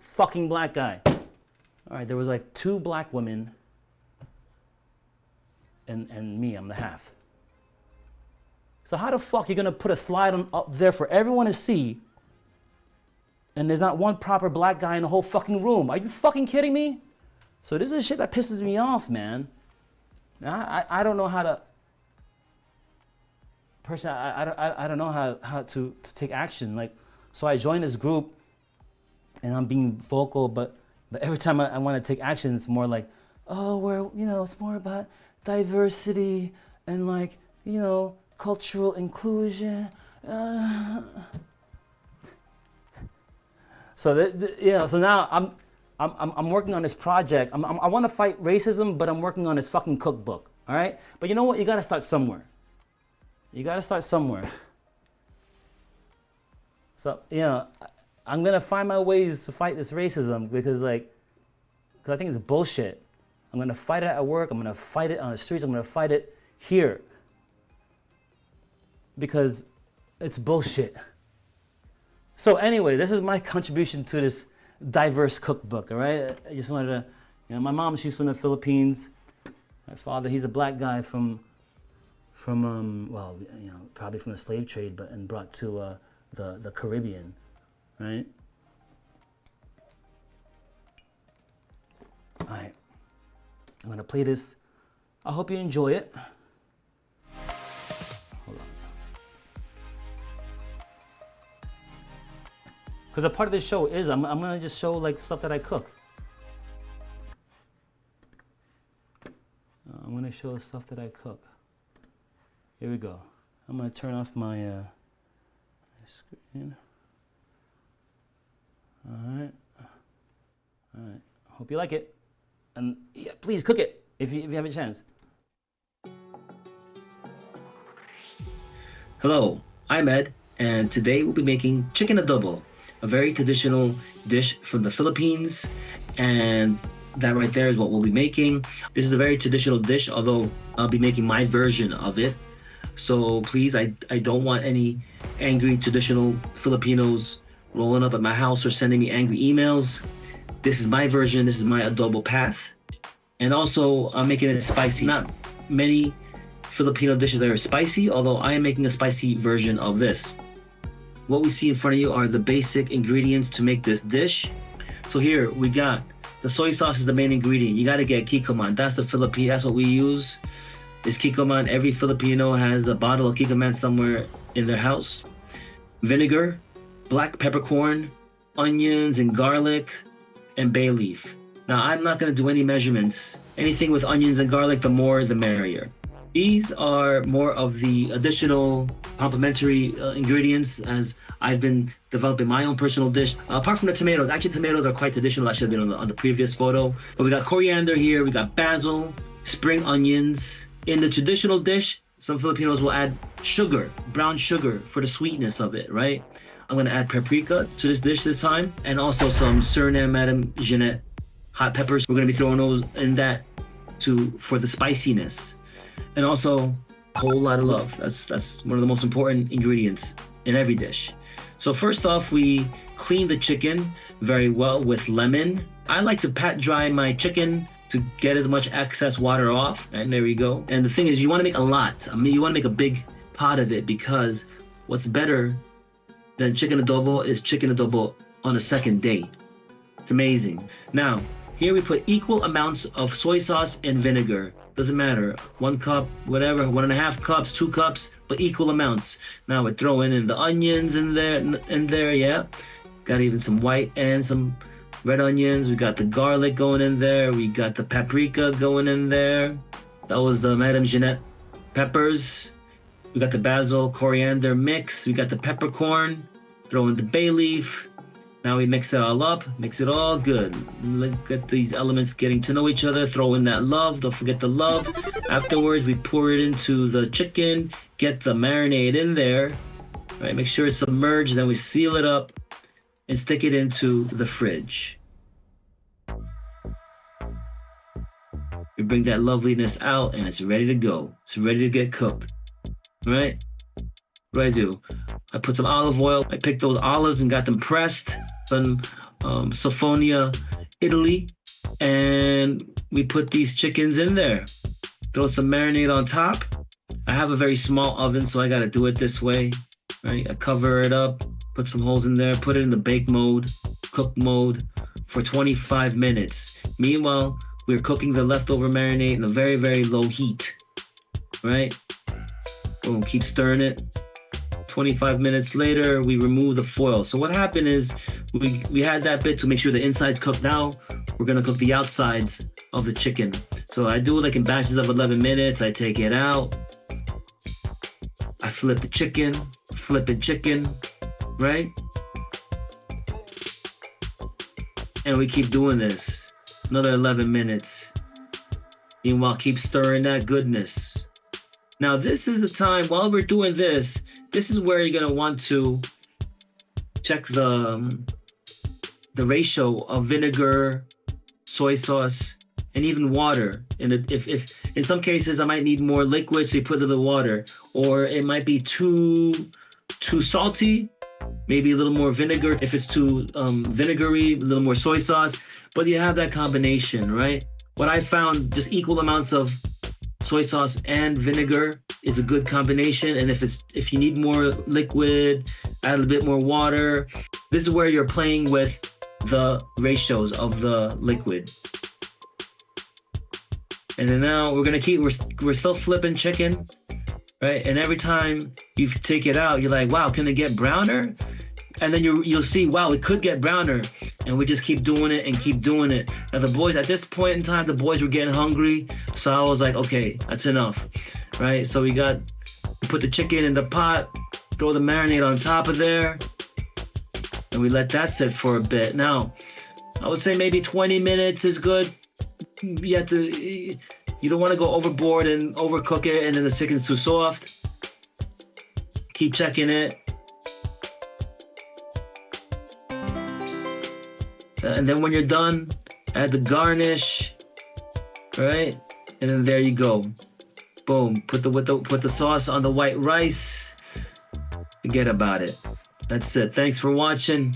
fucking black guy. All right, there was like 2 black women and me, I'm the half. So how the fuck are you gonna put a slide up there for everyone to see, and there's not one proper black guy in the whole fucking room? Are you fucking kidding me? So this is shit that pisses me off, man. I don't know how to, personally, I don't know how to take action. Like, so I joined this group, and I'm being vocal, but every time I want to take action, it's more like, oh, it's more about diversity and like, cultural inclusion. So now I'm working on this project. I want to fight racism, but I'm working on this fucking cookbook. All right, but you know what? You got to start somewhere. So I'm gonna find my ways to fight this racism because I think it's bullshit. I'm gonna fight it at work. I'm gonna fight it on the streets. I'm gonna fight it here because it's bullshit. So anyway, this is my contribution to this diverse cookbook. All right, I just wanted to, my mom, she's from the Philippines. My father, he's a black guy from probably from the slave trade, and brought to the Caribbean, right? All right, I'm gonna play this. I hope you enjoy it. Hold on. Because a part of this show is I'm gonna just show like stuff that I cook. I'm gonna show stuff that I cook. Here we go. I'm gonna turn off my screen. All right. Hope you like it, and yeah, please cook it if you have a chance. Hello, I'm Ed, and today we'll be making chicken adobo, a very traditional dish from the Philippines, and that right there is what we'll be making. This is a very traditional dish, although I'll be making my version of it. So please, I don't want any angry traditional Filipinos rolling up at my house or sending me angry emails. This is my version, this is my adobo path. And also, I'm making it spicy. Not many Filipino dishes are spicy, although I am making a spicy version of this. what we see in front of you are the basic ingredients to make this dish. So here we got the soy sauce is the main ingredient. You got to get kikoman. That's the Philippine. That's what we use. Is kikoman. Every Filipino has a bottle of kikoman somewhere in their house. Vinegar, black peppercorn, onions and garlic, and bay leaf. Now I'm not going to do any measurements. Anything with onions and garlic, the more the merrier. These are more of the additional complementary ingredients as I've been developing my own personal dish. Apart from the tomatoes, actually tomatoes are quite traditional. That should have been on the previous photo. But we got coriander here, we got basil, spring onions. In the traditional dish, some Filipinos will add sugar, brown sugar for the sweetness of it, right? I'm gonna add paprika to this dish this time, and also some Suriname Madame Jeanette hot peppers. We're gonna be throwing those in that for the spiciness. And also a whole lot of love. That's one of the most important ingredients in every dish. So first off, we clean the chicken very well with lemon. I like to pat dry my chicken to get as much excess water off. And there we go. And the thing is, you want to make a lot. I mean, you want to make a big pot of it, because what's better than chicken adobo is chicken adobo on a second day. It's amazing. Now, here we put equal amounts of soy sauce and vinegar. Doesn't matter, 1 cup, whatever, 1.5 cups, 2 cups, but equal amounts. Now we're throwing in the onions in there, yeah. Got even some white and some red onions. We got the garlic going in there. We got the paprika going in there. That was the Madame Jeanette peppers. We got the basil, coriander mix. We got the peppercorn. Throw in the bay leaf. Now we mix it all up, mix it all good. Look at these elements getting to know each other. Throw in that love, don't forget the love. Afterwards, we pour it into the chicken, get the marinade in there. Right, make sure it's submerged, then we seal it up and stick it into the fridge. We bring that loveliness out and it's ready to go. It's ready to get cooked, right? What do I do? I put some olive oil. I picked those olives and got them pressed from Sofonia, Italy. And we put these chickens in there. Throw some marinade on top. I have a very small oven, so I got to do it this way, right? I cover it up, put some holes in there, put it in the bake mode, cook mode for 25 minutes. Meanwhile, we're cooking the leftover marinade in a very, very low heat, right? Boom, keep stirring it. 25 minutes later, we remove the foil. So what happened is we had that bit to make sure the inside's cooked. Now we're gonna cook the outsides of the chicken. So I do it like in batches of 11 minutes. I take it out. I flip the chicken, flipping chicken, right? And we keep doing this. Another 11 minutes. Meanwhile, keep stirring that goodness. Now this is the time, while we're doing this, this is where you're gonna want to check the ratio of vinegar, soy sauce, and even water. And if in some cases I might need more liquid, so you put a little water, or it might be too salty, maybe a little more vinegar. If it's too vinegary, a little more soy sauce. But you have that combination, right? What I found, just equal amounts of soy sauce and vinegar is a good combination. And if you need more liquid, add a bit more water. This is where you're playing with the ratios of the liquid. And then now we're still flipping chicken, right? And every time you take it out, you're like, wow, can it get browner? And then you'll see, wow, it could get browner. And we just keep doing it and keep doing it. Now the boys, at this point in time, the boys were getting hungry. So I was like, okay, that's enough, right? So we put the chicken in the pot, throw the marinade on top of there, and we let that sit for a bit. Now, I would say maybe 20 minutes is good. You don't want to go overboard and overcook it and then the chicken's too soft. Keep checking it. And then when you're done, add the garnish, right? And then there you go. Boom, put the sauce on the white rice. Forget about it. That's it. Thanks for watching.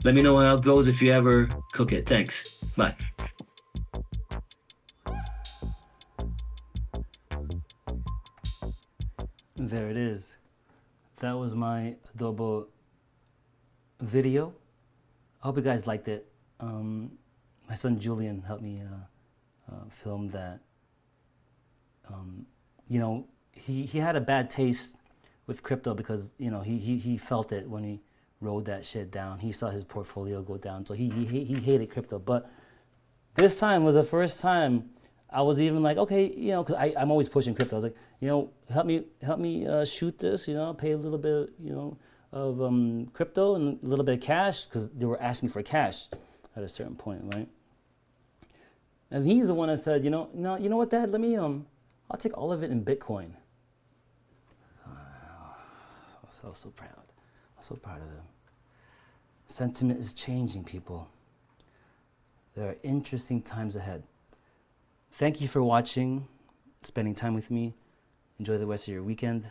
Let me know how it goes if you ever cook it. Thanks. Bye. There it is. that was my Adobo video. I hope you guys liked it. My son Julian helped me film that. You know, he had a bad taste with crypto because, you know, he felt it when he rode that shit down. He saw his portfolio go down, so he hated crypto. But this time was the first time I was even like, okay, you know, because I'm always pushing crypto. I was like, you know, help me shoot this, you know, pay a little bit, you know, of crypto and a little bit of cash, because they were asking for cash at a certain point, right? And he's the one that said, you know what, Dad, let me I'll take all of it in Bitcoin. I was so proud. I'm so proud of him. Sentiment is changing, people. There are interesting times ahead. Thank you for watching, spending time with me. Enjoy the rest of your weekend.